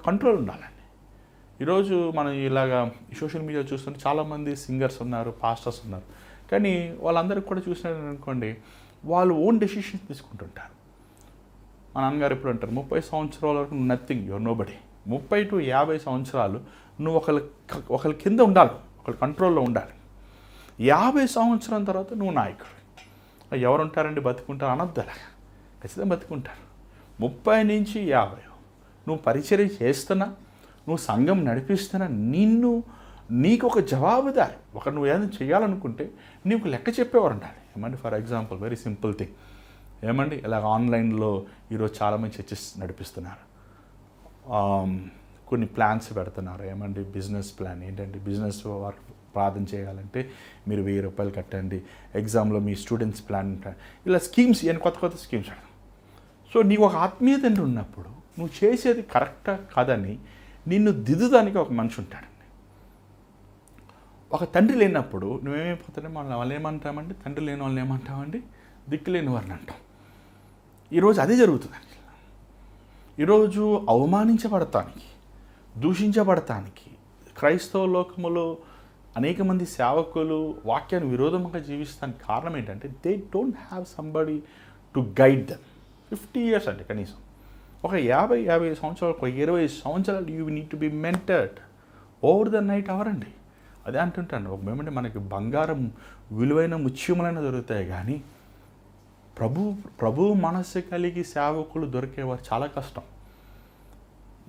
కంట్రోల్ ఉండాలండి. ఈరోజు మనం ఇలాగా సోషల్ మీడియా చూస్తుంటే చాలామంది సింగర్స్ ఉన్నారు, పాస్టర్స్ ఉన్నారు. కానీ వాళ్ళందరికీ కూడా చూసినారనుకోండి వాళ్ళు ఓన్ డెసిషన్స్ తీసుకుంటుంటారు. మా నాన్నగారు ఎప్పుడు అంటారు 30 సంవత్సరాల వరకు నువ్వు నథింగ్, యువర్ నోబడీ. 30 to 50 సంవత్సరాలు నువ్వు ఒకరి కింద ఉండాలి, ఒకరి కంట్రోల్లో ఉండాలి. 50 సంవత్సరం తర్వాత నువ్వు నాయకుడు. ఎవరు ఉంటారండి బతుకుంటారు అనొద్దారా, ఖచ్చితంగా బతుకుంటారు. 30 నుంచి 50 నువ్వు పరిచర్య చేస్తున్నా, నువ్వు సంఘం నడిపిస్తున్నా, నీకు ఒక జవాబుదారి, నువ్వు ఏదైనా చేయాలనుకుంటే నీకు లెక్క చెప్పేవారు ఉండాలి. ఏమండి for example very simple thing ఏమండి ఇలాగ ఆన్లైన్లో ఈరోజు చాలామంది చర్చెస్ నడిపిస్తున్నారు, కొన్ని ప్లాన్స్ పెడుతున్నారు. ఏమండి బిజినెస్ ప్లాన్ ఏంటంటే బిజినెస్ వర్క్ ప్రార్థన చేయాలంటే మీరు 1000 రూపాయలు కట్టండి, ఎగ్జామ్లో మీ స్టూడెంట్స్ ప్లాన్ ఇలా స్కీమ్స్ కొత్త స్కీమ్స్ పెడతాం. సో నీకు ఒక ఆత్మీయత ఉన్నప్పుడు నువ్వు చేసేది కరెక్టా కాదని నిన్ను దిద్దుదానికి ఒక మనిషి ఉంటాడండి. ఒక తండ్రి లేనప్పుడు నువ్వేమైపోతాడే వాళ్ళు ఏమంటామండి, తండ్రి లేని వాళ్ళని ఏమంటామండి, దిక్కు లేని వారిని అంటాం. ఈరోజు అదే జరుగుతుందండి. ఈరోజు అవమానించబడటానికి, దూషించబడటానికి క్రైస్తవ లోకములో అనేక మంది సేవకులు వాక్యాన్ని విరోధంగా జీవిస్తానికి కారణం ఏంటంటే they don't have somebody to guide them. 50 years అంటే కనీసం ఒక 50 సంవత్సరాలు, ఒక 20 సంవత్సరాలు you need to be mentored over the night అవరండి. అదే అంటుంటాను, ఒక మేమంటే మనకి బంగారం విలువైన ముత్యములైన దొరుకుతాయి, కానీ ప్రభు మనస్సు కలిగి సేవకులు దొరికేవారు చాలా కష్టం.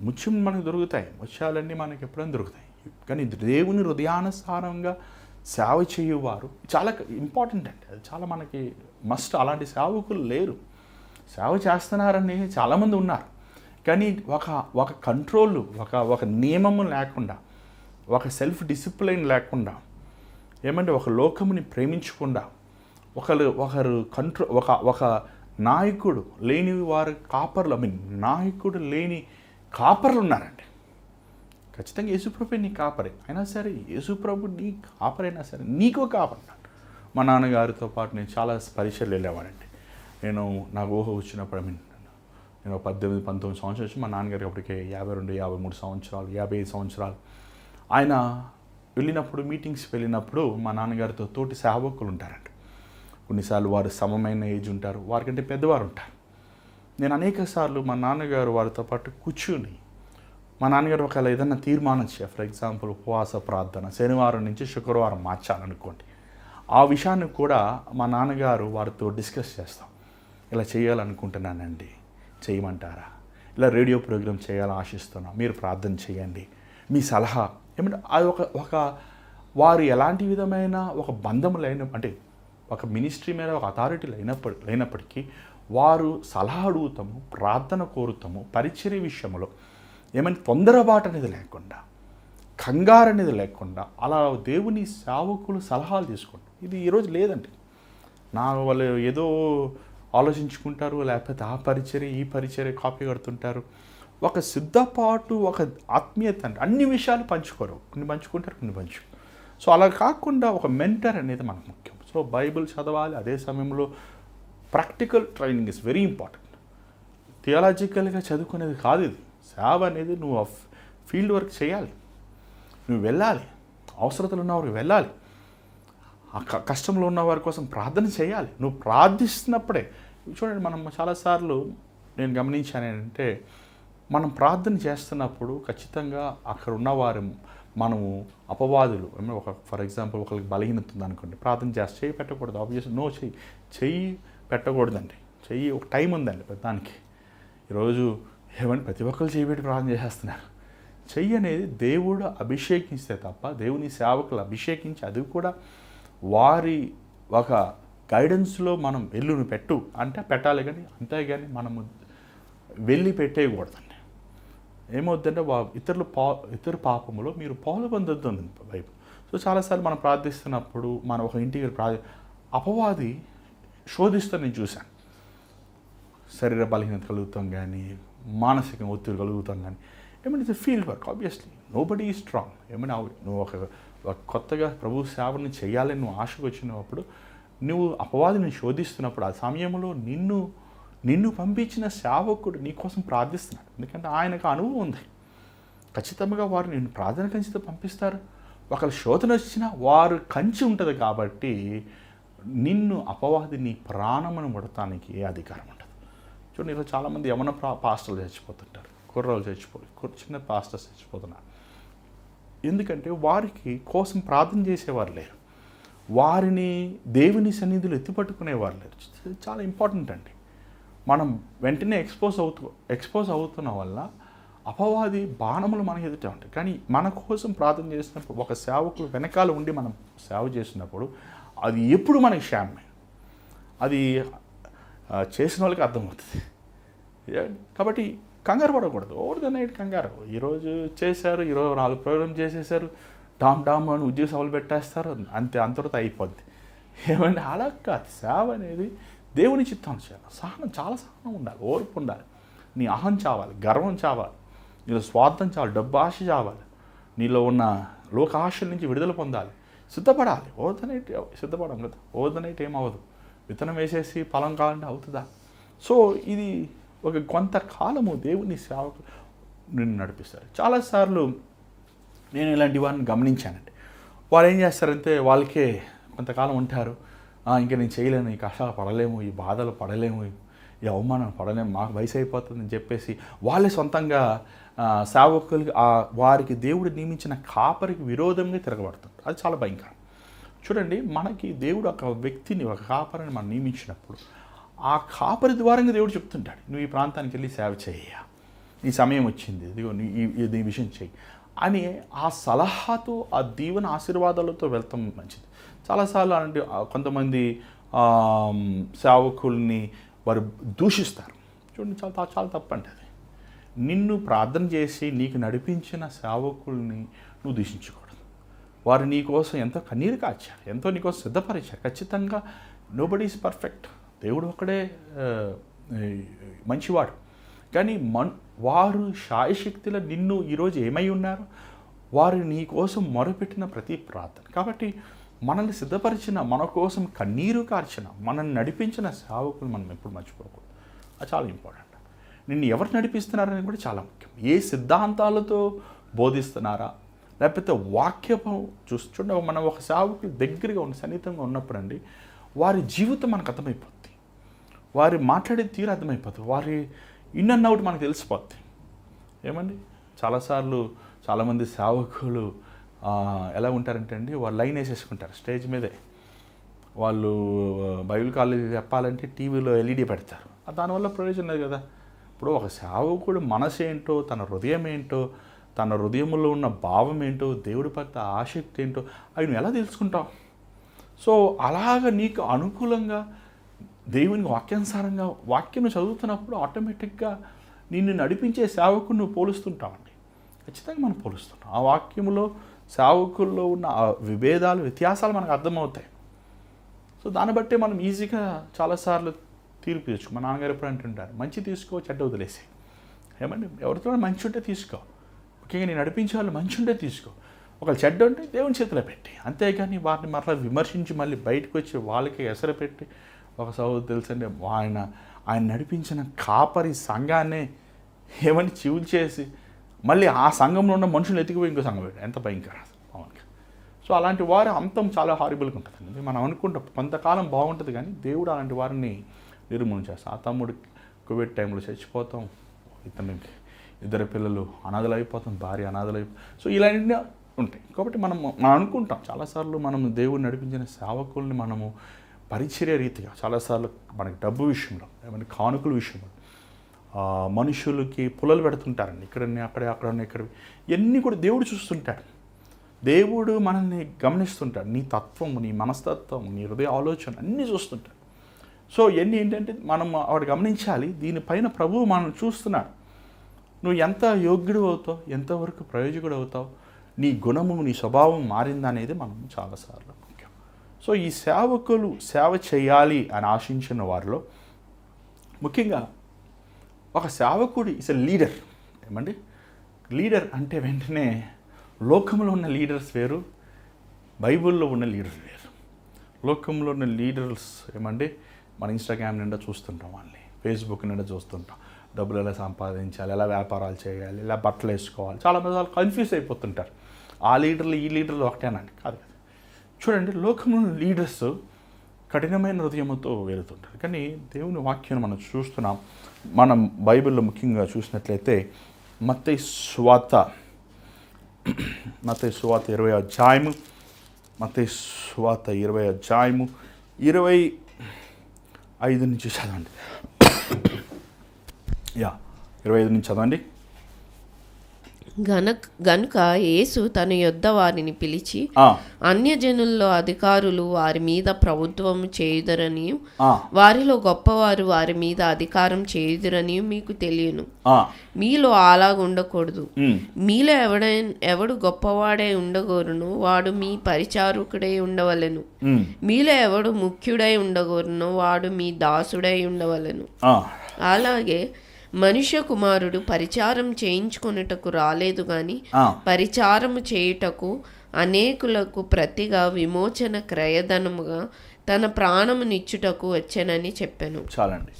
ముత్యం మనకు దొరుకుతాయి, ముత్యాలన్నీ మనకి ఎప్పుడైనా దొరుకుతాయి, కానీ దేవుని హృదయానుసారంగా సేవ చేయువారు చాలా ఇంపార్టెంట్ అండి. అది చాలా మనకి మస్ట్. అలాంటి సేవకులు లేరు. సేవ చేస్తున్నారని చాలామంది ఉన్నారు, కానీ ఒక కంట్రోల్, ఒక నియమము లేకుండా, ఒక సెల్ఫ్ డిసిప్లైన్ లేకుండా, ఏమంటే ఒక లోకముని ప్రేమించకుండా, ఒకరు ఒక నాయకుడు లేని వారు కాపర్లు, నాయకుడు లేని కాపర్లు ఉన్నారండి. ఖచ్చితంగా యేసుప్రభు నీ కాపరే అయినా సరే, యేసుప్రభు నీ కాపరైనా సరే నీకో కాపరినాడు. మా నాన్నగారితో పాటు నేను చాలా పరీక్షలు వెళ్ళేవాడండి. నాకు ఊహ వచ్చినప్పుడు నేను 18-19 సంవత్సరాలు వచ్చి మా నాన్నగారికి అప్పటికే 52-53 సంవత్సరాలు, 55 సంవత్సరాలు. ఆయన వెళ్ళినప్పుడు మీటింగ్స్కి వెళ్ళినప్పుడు మా నాన్నగారితో తోటి సేవకులు ఉంటారండి. కొన్నిసార్లు వారు సమమైన ఏజ్ ఉంటారు, వారికంటే పెద్దవారు ఉంటారు. నేను అనేక సార్లు మా నాన్నగారు వారితో పాటు కూర్చుని, మా నాన్నగారు ఒకవేళ ఏదైనా తీర్మానం చేయాలి, ఫర్ ఎగ్జాంపుల్ ఉపవాస ప్రార్థన శనివారం నుంచి శుక్రవారం మార్చాలనుకోండి, ఆ విషయాన్ని కూడా మా నాన్నగారు వారితో డిస్కస్ చేస్తాం. ఇలా చేయాలనుకుంటున్నానండి, చేయమంటారా? ఇలా రేడియో ప్రోగ్రామ్ చేయాలని ఆశిస్తున్నా, మీరు ప్రార్థన చేయండి, మీ సలహా ఏమంటే అది ఒక వారు ఎలాంటి విధమైన ఒక బంధం అంటే ఒక మినిస్ట్రీ మీద ఒక అథారిటీ లేనప్పటికీ వారు సలహా అడుగుతాము, ప్రార్థన కోరుతాము. పరిచర్య విషయంలో ఏమైనా తొందరపాటు అనేది లేకుండా, కంగారు అనేది లేకుండా అలా దేవుని సేవకులు సలహాలు తీసుకుంటారు. ఇది ఈరోజు లేదండి. వాళ్ళు ఏదో ఆలోచించుకుంటారు, లేకపోతే ఆ పరిచర్య ఈ పరిచర్య కాపీ కడుతుంటారు. ఒక సిద్ధపాటు, ఒక ఆత్మీయత అంటే అన్ని విషయాలు పంచుకోరు, కొన్ని పంచుకుంటారు, కొన్ని పంచుకోరు. సో అలా కాకుండా ఒక మెంటర్ అనేది మనకు ముఖ్యం. సో బైబిల్ చదవాలి, అదే సమయంలో practical training is very important. థియాలజికల్గా చదువుకునేది కాదు ఇది. సేవ అనేది నువ్వు ఫీల్డ్ వర్క్ చేయాలి, నువ్వు వెళ్ళాలి, అవసరతలు ఉన్నవారికి వెళ్ళాలి, ఆ కష్టంలో ఉన్న వారి కోసం ప్రార్థన చేయాలి. నువ్వు ప్రార్థిస్తున్నప్పుడే చూడండి, మనం చాలాసార్లు నేను గమనించాను ఏంటంటే, మనం ప్రార్థన చేస్తున్నప్పుడు ఖచ్చితంగా అక్కడ ఉన్నవారు మనము అపవాదులు ఫర్ ఎగ్జాంపుల్ ఒకరికి బలహీనత ఉందనుకోండి, ప్రార్థన చేస్తే చెయ్యి పెట్టకూడదు. ఆబ్వియస్ నో, చెయ్యి పెట్టకూడదండి. చెయ్యి ఒక టైం ఉందండి దానికి. ఈరోజు ఏమంటే ప్రతి ఒక్కరు చేయబెట్టి ప్రార్థన చేసేస్తున్నారు. చెయ్యి అనేది దేవుడు అభిషేకిస్తే తప్ప, దేవుని సేవకులు అభిషేకించి అది కూడా వారి ఒక గైడెన్స్లో మనం వెల్లుని పెట్టు అంటే పెట్టాలి, కానీ అంతేగాని మనము వెళ్ళి పెట్టేయకూడదండి. ఏమవుతుందంటే ఇతరు పాపములో మీరు పాలు పొందొద్దు బైబిల్. సో చాలాసార్లు మనం ప్రార్థిస్తున్నప్పుడు మనం ఒక ఇంటికి అపవాది శోధిస్తూ నేను చూశాను. శరీర బలహీనత కలుగుతాం కానీ, మానసిక ఒత్తిడి కలుగుతాం కానీ, ఏమంటే it's field work. Obviously nobody is strong. ఏమైనా నువ్వు ఒక కొత్తగా ప్రభు సేవని చేయాలని నువ్వు ఆశకు వచ్చినప్పుడు, నువ్వు అపవాదిని శోధిస్తున్నప్పుడు, ఆ సమయంలో నిన్ను పంపించిన సేవకుడు నీ కోసం ప్రార్థిస్తున్నాడు. ఎందుకంటే ఆయనకు అనుభవం ఉంది. ఖచ్చితంగా వారు నిన్ను ప్రార్థన కంచితో పంపిస్తారు. ఒకళ్ళ శోధన వచ్చినా వారు కంచి ఉంటుంది కాబట్టి నిన్ను అపవాది నీ ప్రాణమును ముడటానికి ఏ అధికారం ఉండదు. చూడండి, ఇలా చాలామంది యవన పాస్టర్లు చచ్చిపోతుంటారు, కుర్రోళ్ళు చిన్న పాస్టర్స్ చచ్చిపోతున్నారు. ఎందుకంటే వారికి కోసం ప్రార్థన చేసేవారు లేరు, వారిని దేవుని సన్నిధిలో ఎత్తిపట్టుకునేవారు లేరు. చాలా ఇంపార్టెంట్ అండి. మనం వెంటనే ఎక్స్పోజ్ అవుతున్న వల్ల అపవాది బాణములు మన ఎదుట ఉంటాయి. కానీ మన కోసం ప్రార్థన చేసినప్పుడు, ఒక సేవకులు వెనకాల ఉండి మనం సేవ చేసినప్పుడు అది ఎప్పుడు మనకి క్షేమమే. అది చేసిన వాళ్ళకి అర్థమవుతుంది. కాబట్టి కంగారు పడకూడదు. ఓవర్ ద నైట్ కంగారు. ఈరోజు చేశారు, ఈరోజు 4 ప్రోగ్రామ్ చేసేసారు, డామ్ అని ఉద్యోగ సభలు పెట్టేస్తారు, అంతే, అంతటితో అయిపోద్ది. ఏమంటే అలా కాదు. సేవ అనేది దేవుని చిత్తాన్ని చేయాలి. చాలా సహనం ఉండాలి, ఓర్పు ఉండాలి. నీ అహం చావాలి, గర్వం చావాలి, నీలో స్వార్థం చావాలి, డబ్బు ఆశ చావాలి, నీలో ఉన్న లోక ఆశల నుంచి విడుదల పొందాలి, సిద్ధపడాలి. ఓవర్ ద నైట్ సిద్ధపడం కదా. ఓవర్ ద నైట్ ఏమవ్వదు. విత్తనం వేసేసి ఫలం కావాలంటే అవుతుందా? సో ఇది ఒక కొంతకాలము దేవుని సేవకులు నిన్ను నడిపిస్తారు. చాలాసార్లు నేను ఇలాంటి వారిని గమనించానండి. వాళ్ళు ఏం చేస్తారంటే వాళ్ళకే కొంతకాలం ఉంటారు, ఇంకా నేను చేయలేను, ఈ కష్టాలు పడలేము, ఈ బాధలు పడలేము, ఈ అవమానం పడలేము, మాకు వయసు అయిపోతుందని చెప్పేసి వాళ్ళే సొంతంగా సేవకులు వారికి దేవుడు నియమించిన కాపరికి విరోధంగా తిరగబడుతుంది. అది చాలా భయంకరం. చూడండి, మనకి దేవుడు ఒక వ్యక్తిని, ఒక కాపరిని మనం నియమించినప్పుడు ఆ కాపరి ద్వారంగా దేవుడు చెప్తుంటాడు, నువ్వు ఈ ప్రాంతానికి వెళ్ళి సేవ చేయ, నీ సమయం వచ్చింది, ఇదిగో నీ విషయం చేయి అని ఆ సలహాతో, ఆ దీవెన ఆశీర్వాదాలతో వెళ్తాం మంచిది. చాలాసార్లు అంటే కొంతమంది సేవకుల్ని వారు దూషిస్తారు. చూడండి, చాలా తప్పండి అది. నిన్ను ప్రార్థన చేసి నీకు నడిపించిన సేవకుల్ని నువ్వు దూషించకూడదు. వారు నీ కోసం ఎంతో కన్నీరు కాచారు, ఎంతో నీకోసం సిద్ధపరిచారు. ఖచ్చితంగా నోబడీ ఈజ్ పర్ఫెక్ట్. దేవుడు ఒక్కడే మంచివాడు. కానీ వారు శాయశక్తిలో నిన్ను ఈరోజు ఏమై ఉన్నారు, వారు నీ కోసం మొరపెట్టిన ప్రతి ప్రార్థన. కాబట్టి మనల్ని సిద్ధపరిచిన, మన కోసం కన్నీరు కార్చిన, మనల్ని నడిపించిన సేవకులు మనం ఎప్పుడు మర్చిపోకూడదు. అది చాలా ఇంపార్టెంట్. నిన్ను ఎవరు నడిపిస్తున్నారని కూడా చాలా ముఖ్యం. ఏ సిద్ధాంతాలతో బోధిస్తున్నారా, లేకపోతే వాక్యపు చూస్తుండే మనం ఒక సేవకులు దగ్గరగా ఉన్న, సన్నిహితంగా ఉన్నప్పుడు అండి, వారి జీవితం మనకు అర్థమైపోద్ది, వారి మాట్లాడే తీరు అర్థమైపోతుంది, వారి ఇన్ అండ్ అవుట్ మనకు తెలిసిపోద్ది. ఏమండి, చాలాసార్లు చాలామంది సేవకులు ఎలా ఉంటారంటే అండి, వాళ్ళు లైన్ వేసేసుకుంటారు స్టేజ్ మీదే. వాళ్ళు బైబిల్ కాలేజీ చెప్పాలంటే టీవీలో ఎల్ఈడి పెడతారు. దానివల్ల ప్రయోజనం లేదు కదా. ఇప్పుడు ఒక సేవకుడు మనసు ఏంటో, తన హృదయం ఏంటో, తన హృదయంలో ఉన్న భావం ఏంటో, దేవుడి పట్ల ఆసక్తి ఏంటో అవి నువ్వు ఎలా తెలుసుకుంటావు? సో అలాగ నీకు అనుకూలంగా దేవుని వాక్యానుసారంగా వాక్యం చదువుతున్నప్పుడు ఆటోమేటిక్గా నిన్ను నడిపించే సేవకుని నువ్వు పోలుస్తుంటావండి. ఖచ్చితంగా మనం పోలుస్తుంటాం. ఆ వాక్యంలో సేవకుల్లో ఉన్న విభేదాలు, వ్యత్యాసాలు మనకు అర్థమవుతాయి. సో దాన్ని బట్టి మనం ఈజీగా చాలాసార్లు తీర్పు తెచ్చుకో. మా నాన్నగారు ఎప్పుడు అంటుంటారు, మంచి తీసుకో, చెడ్డ వదిలేసి. ఏమండి, ఎవరితో మంచి ఉంటే తీసుకో, ముఖ్యంగా నేను నడిపించే వాళ్ళు మంచి ఉంటే తీసుకో, ఒకళ్ళు చెడ్డ ఉంటే దేవుని చేతిలో పెట్టి, అంతేగాని వారిని మరలా విమర్శించి మళ్ళీ బయటకు వచ్చి వాళ్ళకి ఎసరు పెట్టి, ఒక సహోదరు తెలుసండి, ఆయన నడిపించిన కాపరి సంఘాన్నే ఏమని చివులు చేసి మళ్ళీ ఆ సంఘంలో ఉన్న మనుషులు ఎత్తికిపోయి ఇంకో సంఘం పెట్టి, ఎంత భయంకరం అవును. సో అలాంటి వారి అంతం చాలా హారిబుల్గా ఉంటుందండి. మనం అనుకుంటాం కొంతకాలం బాగుంటుంది, కానీ దేవుడు అలాంటి వారిని నిర్మూలన చేస్తాం. ఆ తమ్ముడు కోవిడ్ టైంలో చచ్చిపోతాం, ఇతనికి 2 పిల్లలు అనాథలు అయిపోతాం, భార్య అనాథలు అయిపోతాం. సో ఇలాంటివి ఉంటాయి. కాబట్టి మనం అనుకుంటాం చాలాసార్లు మనం దేవుడు నడిపించిన సేవకుల్ని మనము పరిచర్య రీతిగా చాలాసార్లు మనకి డబ్బు విషయంలో, ఏమైనా కానుకల విషయంలో మనుషులకి పుల్లలు పెడుతుంటారండి. అక్కడ ఇక్కడ ఇవన్నీ కూడా దేవుడు చూస్తుంటాడు. దేవుడు మనల్ని గమనిస్తుంటాడు. నీ తత్వం, నీ మనస్తత్వం, నీ హృదయ ఆలోచన అన్నీ చూస్తుంటాడు. సో ఇవన్నీ ఏంటంటే మనం వాడు గమనించాలి. దీనిపైన ప్రభువు మనం చూస్తున్నాడు. నువ్వు ఎంత యోగ్యుడు అవుతావు, ఎంతవరకు ప్రయోజకుడు అవుతావు, నీ గుణము, నీ స్వభావం మారిందా అనేది మనం చాలాసార్లు ముఖ్యం. సో ఈ సేవకులు సేవ చేయాలి అని ఆశించిన వారిలో ముఖ్యంగా ఒక సేవకుడు ఇస్ ఎ లీడర్. ఏమండి, లీడర్ అంటే వెంటనే లోకంలో ఉన్న లీడర్స్ వేరు, బైబిల్లో ఉన్న లీడర్స్ వేరు. లోకంలో ఉన్న లీడర్స్ ఏమండి, మన ఇన్స్టాగ్రామ్ నిండా చూస్తుంటాం, వాళ్ళని ఫేస్బుక్ నిండా చూస్తుంటాం. డబ్బులు ఎలా సంపాదించాలి, ఎలా వ్యాపారాలు చేయాలి, ఎలా బట్టలు వేసుకోవాలి, చాలామంది వాళ్ళు కన్ఫ్యూజ్ అయిపోతుంటారు. ఆ లీడర్లు ఈ లీడర్లు ఒకటేనండి, కాదు. చూడండి, లోకంలో ఉన్న లీడర్స్ కఠినమైన హృదయంతో వెళుతుంటారు. కానీ దేవుని వాక్యాన్ని మనం చూస్తున్నాం. మనం బైబిల్లో ముఖ్యంగా చూసినట్లయితే మత్తయి సువార్త 20వ అధ్యాయము, మత్తయి సువార్త 20వ అధ్యాయము 25 నుంచి చదవండి. 25 నుంచి చదవండి. గనుక యేసు తన యొద్ద వారిని పిలిచి, అన్యజనుల్లో అధికారులు వారి మీద ప్రభుత్వం చేయుదురని, వారిలో గొప్పవారు వారి మీద అధికారం చేయుదురని మీకు తెలియను. మీలో అలాగుండకూడదు. మీలో ఎవడు గొప్పవాడై ఉండగోరును వాడు మీ పరిచారకుడై ఉండవలెను. మీలో ఎవడు ముఖ్యుడై ఉండగోరును వాడు మీ దాసుడై ఉండవలెను. అలాగే మనుష్య కుమారుడు పరిచారం చేయించుకొనుటకు రాలేదు గాని పరిచారము చేయుటకు అనేకులకు ప్రతిగా విమోచన క్రయధనముగా తన ప్రాణమునిచ్చుటకు వచ్చెనని చెప్పాను. చాలండి.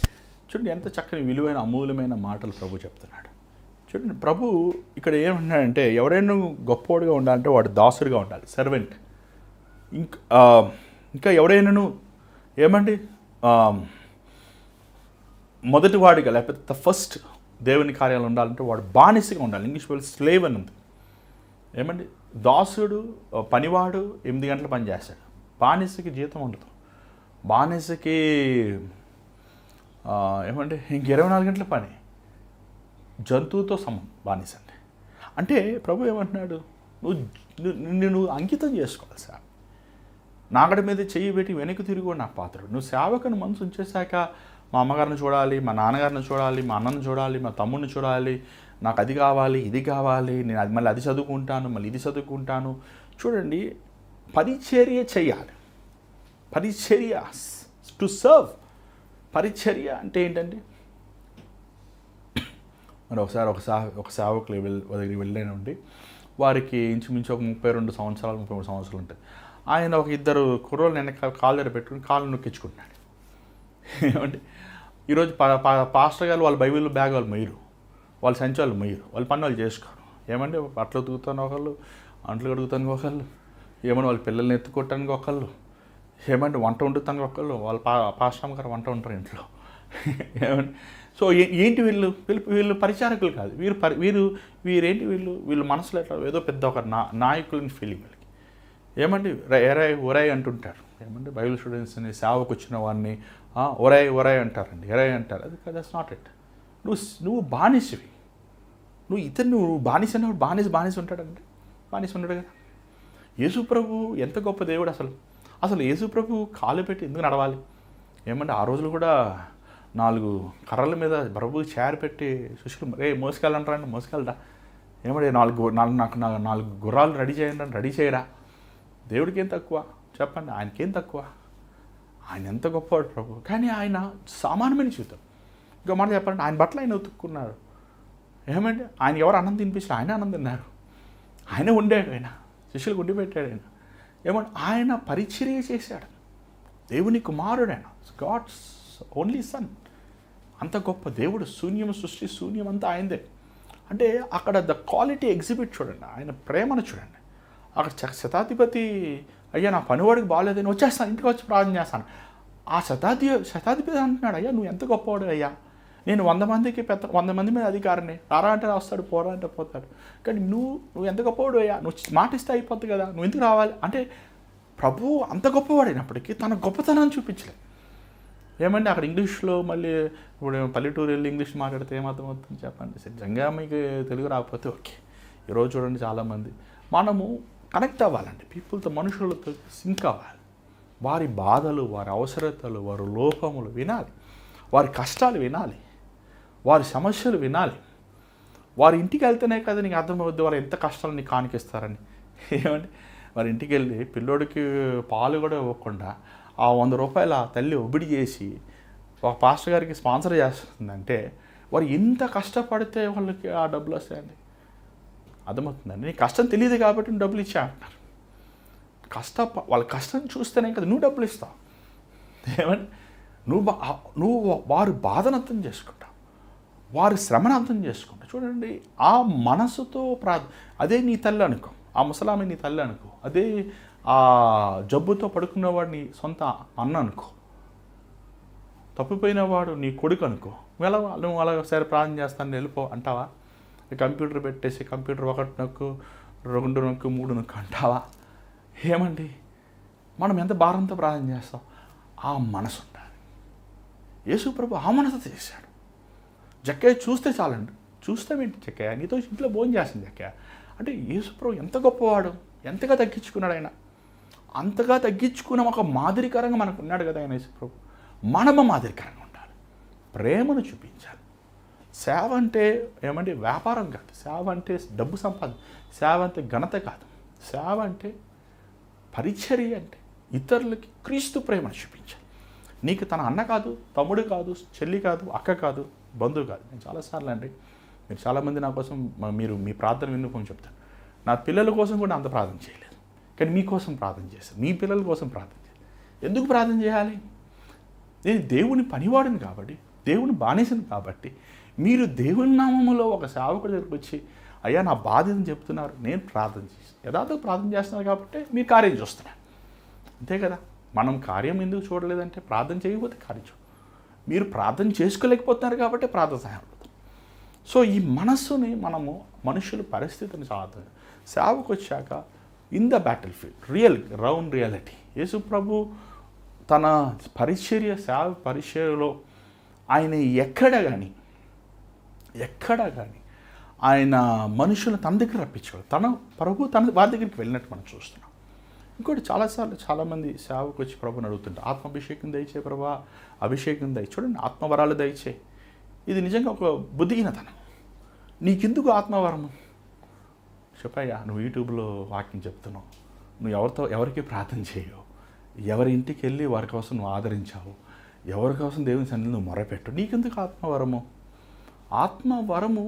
చూడండి, ఎంత చక్కని విలువైన అమూల్యమైన మాటలు ప్రభు చెప్తున్నాడు. చూడండి, ప్రభు ఇక్కడ ఏమంటున్నాడంటే, ఎవరైనా గొప్పవాడుగా ఉండాలంటే వాడు దాసుడిగా ఉండాలి, సర్వెంట్. ఇంకా ఎవరైనాను ఏమండి మొదటివాడిగా, లేకపోతే ద ఫస్ట్ దేవుని కార్యాలు ఉండాలంటే వాడు బానిసగా ఉండాలి. ఇంగ్లీష్ వాళ్ళు స్లేవ్ అని ఉంది. ఏమండి, దాసుడు పనివాడు 8 గంటలు పని చేస్తాడు, బానిసకి జీతం ఉండదు. బానిసకి ఏమంటే ఇంక 24 గంటల పని, జంతువుతో సమం బానిస అంటే ప్రభు ఏమంటున్నాడు, నువ్వు అంకితం చేసుకోవాలి సార్. నాగడి మీద చెయ్యి పెట్టి వెనక్కి తిరిగి నా పాత్రుడు. నువ్వు సేవకుని మనసు ఉంచేశాక మా అమ్మగారిని చూడాలి, మా నాన్నగారిని చూడాలి, మా అన్నను చూడాలి, మా తమ్ముడిని చూడాలి, నాకు అది కావాలి, ఇది కావాలి, నేను అది మళ్ళీ అది చదువుకుంటాను, మళ్ళీ ఇది చదువుకుంటాను. చూడండి, పరిచర్య చేయాలి. పరిచర్య టు సర్వ్. పరిచర్య అంటే ఏంటండి, మరి ఒక సేవకులు దగ్గరికి వెళ్ళానండి. వారికి ఇంచుమించు ఒక 32 సంవత్సరాలు 33 సంవత్సరాలు ఉంటాయి. ఆయన ఒక 2 కుర్రోళ్ళు వెనక కాళ్ళ దగ్గర పెట్టుకుని కాళ్ళు నొక్కించుకుంటున్నాడు. ఏమంటే ఈరోజు పాస్టర్ గారు వాళ్ళ బైబిల్ బ్యాగ్ వాళ్ళు మొయ్యరు, వాళ్ళ సంచి వాళ్ళు మొయ్యరు, వాళ్ళ పని వాళ్ళు చేసుకోరు. ఏమంటే బట్టలు ఉతుకుతాను ఒకళ్ళు, అంట్లు కడుగుతానికి ఒకళ్ళు, ఏమన్నా వాళ్ళ పిల్లల్ని ఎత్తుకోవటానికి ఒకళ్ళు, ఏమంటే వంట వండుతానికి ఒకళ్ళు, వాళ్ళ పాస్టర్ గారు వంట ఉంటారు ఇంట్లో. ఏమంటే సో ఏంటి వీళ్ళు పరిచారకులు కాదు, వీరేంటి వీళ్ళు మనసులో ఎట్లా ఏదో పెద్ద ఒక నాయకులని ఫీలింగ్ వీళ్ళకి. ఏమండి ఒరాయ్ అంటుంటారు. ఏమంటే బైబిల్ స్టూడెంట్స్ని సేవకు వచ్చిన వాడిని ఒరాయ్ అంటారండి, ఎరాయ్ అంటారు. అది దట్స్ నాట్ ఇట్. నువ్వు బానిసవి. నువ్వు బానిస అనేవాడు బానిస ఉంటాడంటే బానిస ఉంటాడు కదా. యేసుప్రభు ఎంత గొప్ప దేవుడు. అసలు యేసుప్రభు కాలు పెట్టి ఎందుకు నడవాలి? ఏమంటే ఆ రోజులు కూడా 4 కర్రల మీద ప్రభు చేర పెట్టి శిష్యులు మోసుకెళ్ళంటారండి, మోసుకెళ్ళరా. ఏమంటే 4 గుర్రాలు రెడీ చేయండి, రెడీ చేయరా. దేవుడికి ఏం తక్కువ చెప్పండి, ఆయనకేం తక్కువ? ఆయన ఎంత గొప్పవాడు ప్రభు. కానీ ఆయన సామాన్యమైన జీవితం. ఇంకా మాట చెప్పాలంటే ఆయన బట్టలు ఆయన ఉతుక్కున్నారు. ఏమంటే ఆయన ఎవరు అన్నం తినిపించారు, ఆయన అన్నం తిన్నారు. ఆయన ఉండాడు, ఆయన శిష్యులకు ఉండి పెట్టాడు. ఏమంటే ఆయన పరిచర్య చేశాడు. దేవుని కుమారుడు ఆయన, గాడ్స్ ఓన్లీ సన్. అంత గొప్ప దేవుడు. సృష్టి శూన్యం అంతా ఆయనదే. అంటే అక్కడ ద క్వాలిటీ ఎగ్జిబిట్ చూడండి, ఆయన ప్రేమను చూడండి. అక్కడ శతాధిపతి, అయ్యా నా పనివాడికి బాగాలేదని వచ్చేస్తాను, ఇంటికి వచ్చి ప్రార్థన చేస్తాను. ఆ శతాధిపతి అంటున్నాడు, అయ్యా నువ్వు ఎంత గొప్పవాడు అయ్యా, నేను 100 మంది మీద అధికారిని, రారా అంటే వస్తాడు, పోరా అంటే పోతాడు. కానీ నువ్వు ఎంత గొప్పవాడు అయ్యా, నువ్వు మాట ఇస్తే అయిపోద్ది కదా, నువ్వు ఎందుకు రావాలి అంటే ప్రభువు అంత గొప్పవాడైనప్పటికీ తన గొప్పతనాన్ని చూపించలేదు. ఏమంటే అక్కడ ఇంగ్లీష్లో మళ్ళీ ఇప్పుడు పల్లెటూరు వెళ్ళి ఇంగ్లీష్ మాట్లాడితే ఏమర్థమవుతుంది చెప్పండి. నిజంగా మీకు తెలుగు రాకపోతే ఓకే. ఈరోజు చూడండి చాలామంది మనము కనెక్ట్ అవ్వాలండి పీపుల్తో, మనుషులతో సింక్ అవ్వాలి. వారి బాధలు, వారి అవసరతలు, వారి లోపములు వినాలి, వారి కష్టాలు వినాలి, వారి సమస్యలు వినాలి. వారి ఇంటికి వెళ్తేనే కదా నీకు అర్థమవుద్ది వారు ఎంత కష్టాలు నీకు కానికిస్తారని. ఏమంటే వారి ఇంటికి వెళ్ళి పిల్లోడికి పాలు కూడా ఇవ్వకుండా ఆ 100 రూపాయలు ఆ తల్లి ఒబిడి చేసి ఒక పాస్టర్ గారికి స్పాన్సర్ చేస్తుందంటే వారు ఎంత కష్టపడితే వాళ్ళకి ఆ డబ్బులు వస్తాయండి. అర్థమవుతుందండి. నీకు కష్టం తెలియదు కాబట్టి నువ్వు డబ్బులు ఇచ్చా అంటారు. వాళ్ళ కష్టం చూస్తేనే కదా నువ్వు డబ్బులు ఇస్తావు. ఏమంటే నువ్వు వారి బాధను అర్థం చేసుకుంటావు, వారి శ్రమను అర్థం చేసుకుంటావు. చూడండి ఆ మనసుతో అదే నీ తల్లి అనుకో, ఆ ముసలామె నీ తల్లి అనుకో, అదే ఆ జబ్బుతో పడుకున్నవాడు నీ సొంత అన్న అనుకో, తప్పిపోయినవాడు నీ కొడుకు అనుకో. నువ్వు అలా ఒకసారి ప్రార్థన చేస్తాను వెళ్ళిపో అంటావా? కంప్యూటర్ పెట్టేసి కంప్యూటర్ 1 నొక్కు 2 నొక్కు 3 నొక్కు అంటావా? ఏమండి మనం ఎంత భారంతో ప్రార్థన చేస్తాం? ఆ మనసు ఉండాలి. యేసు ప్రభు ఆ మనసుతో చేశాడు. జక్కయ్య చూస్తే చాలండి, చూస్తామేంటి జక్కయ్య నీతో ఇంట్లో భోజనం చేస్తుంది జక్కయ్య అంటే యేసు ప్రభు ఎంత గొప్పవాడు, ఎంతగా తగ్గించుకున్నాడు ఆయన. అంతగా తగ్గించుకున్న ఒక మాదిరికరంగా మనకు ఉన్నాడు కదా ఆయన యేసు ప్రభు. మనము మాదిరికరంగా ఉండాలి, ప్రేమను చూపించాలి. సేవ అంటే ఏమంటే వ్యాపారం కాదు, సేవ అంటే డబ్బు సంపాదన, సేవ అంటే ఘనత కాదు, సేవ అంటే పరిచర్య, అంటే ఇతరులకి క్రీస్తు ప్రేమను చూపించాలి. నీకు తన అన్న కాదు, తమ్ముడు కాదు, చెల్లి కాదు, అక్క కాదు, బంధువు కాదు. నేను చాలాసార్లు అండి, మీరు చాలామంది నా కోసం మీరు మీ ప్రార్థన వినుకొని చెప్తాను. నా పిల్లల కోసం కూడా అంత ప్రార్థన చేయలేదు, కానీ మీకోసం ప్రార్థన చేస్తాను, మీ పిల్లల కోసం ప్రార్థన చేస్తాను. ఎందుకు ప్రార్థన చేయాలి? నేను దేవుని పనివాడిని కాబట్టి, దేవుని బానిసను కాబట్టి, మీరు దేవుని నామములో ఒక సేవకుడి దగ్గరికి వచ్చి అయ్యా నా బాధ్యతను చెప్తున్నారు, నేను ప్రార్థన చేస్తాను, యథార్థంగా ప్రార్థన చేస్తున్నారు కాబట్టి మీరు కార్యం చూస్తున్నారు. అంతే కదా. మనం కార్యం ఎందుకు చూడలేదంటే ప్రార్థన చేయకపోతే కార్యం చూడ, మీరు ప్రార్థన చేసుకోలేకపోతున్నారు కాబట్టి ప్రార్థన సహాయపడుతుంది. సో ఈ మనస్సుని మనము మనుషుల పరిస్థితిని సాధన సేవకు వచ్చాక in the battle field ground reality యేసు ప్రభు తన సేవ పరిచర్యలో ఆయన ఎక్కడ కానీ ఆయన మనుషులను తన దగ్గర రప్పించుకోవాలి. తన వారి దగ్గరికి వెళ్ళినట్టు మనం చూస్తున్నాం. ఇంకోటి చాలాసార్లు చాలామంది సేవకు వచ్చి ప్రభుని అడుగుతుంటారు, ఆత్మాభిషేకం దయచే ప్రభా, అభిషేకం దయ. చూడండి, ఆత్మవరాలు దయచే, ఇది నిజంగా ఒక బుద్ధిహీనతనం. నీకెందుకు ఆత్మవరము? చెప్పయ్యా, నువ్వు యూట్యూబ్లో వాక్యం చెప్తున్నావు, నువ్వు ఎవరికి ప్రార్థన చేయవు, ఎవరి ఇంటికి వెళ్ళి వారి కోసం నువ్వు ఆదరించావు, ఎవరి కోసం దేవుని సన్నిధిలో నువ్వు మొరపెట్టు, నీకెందుకు ఆత్మవరము? ఆత్మవరము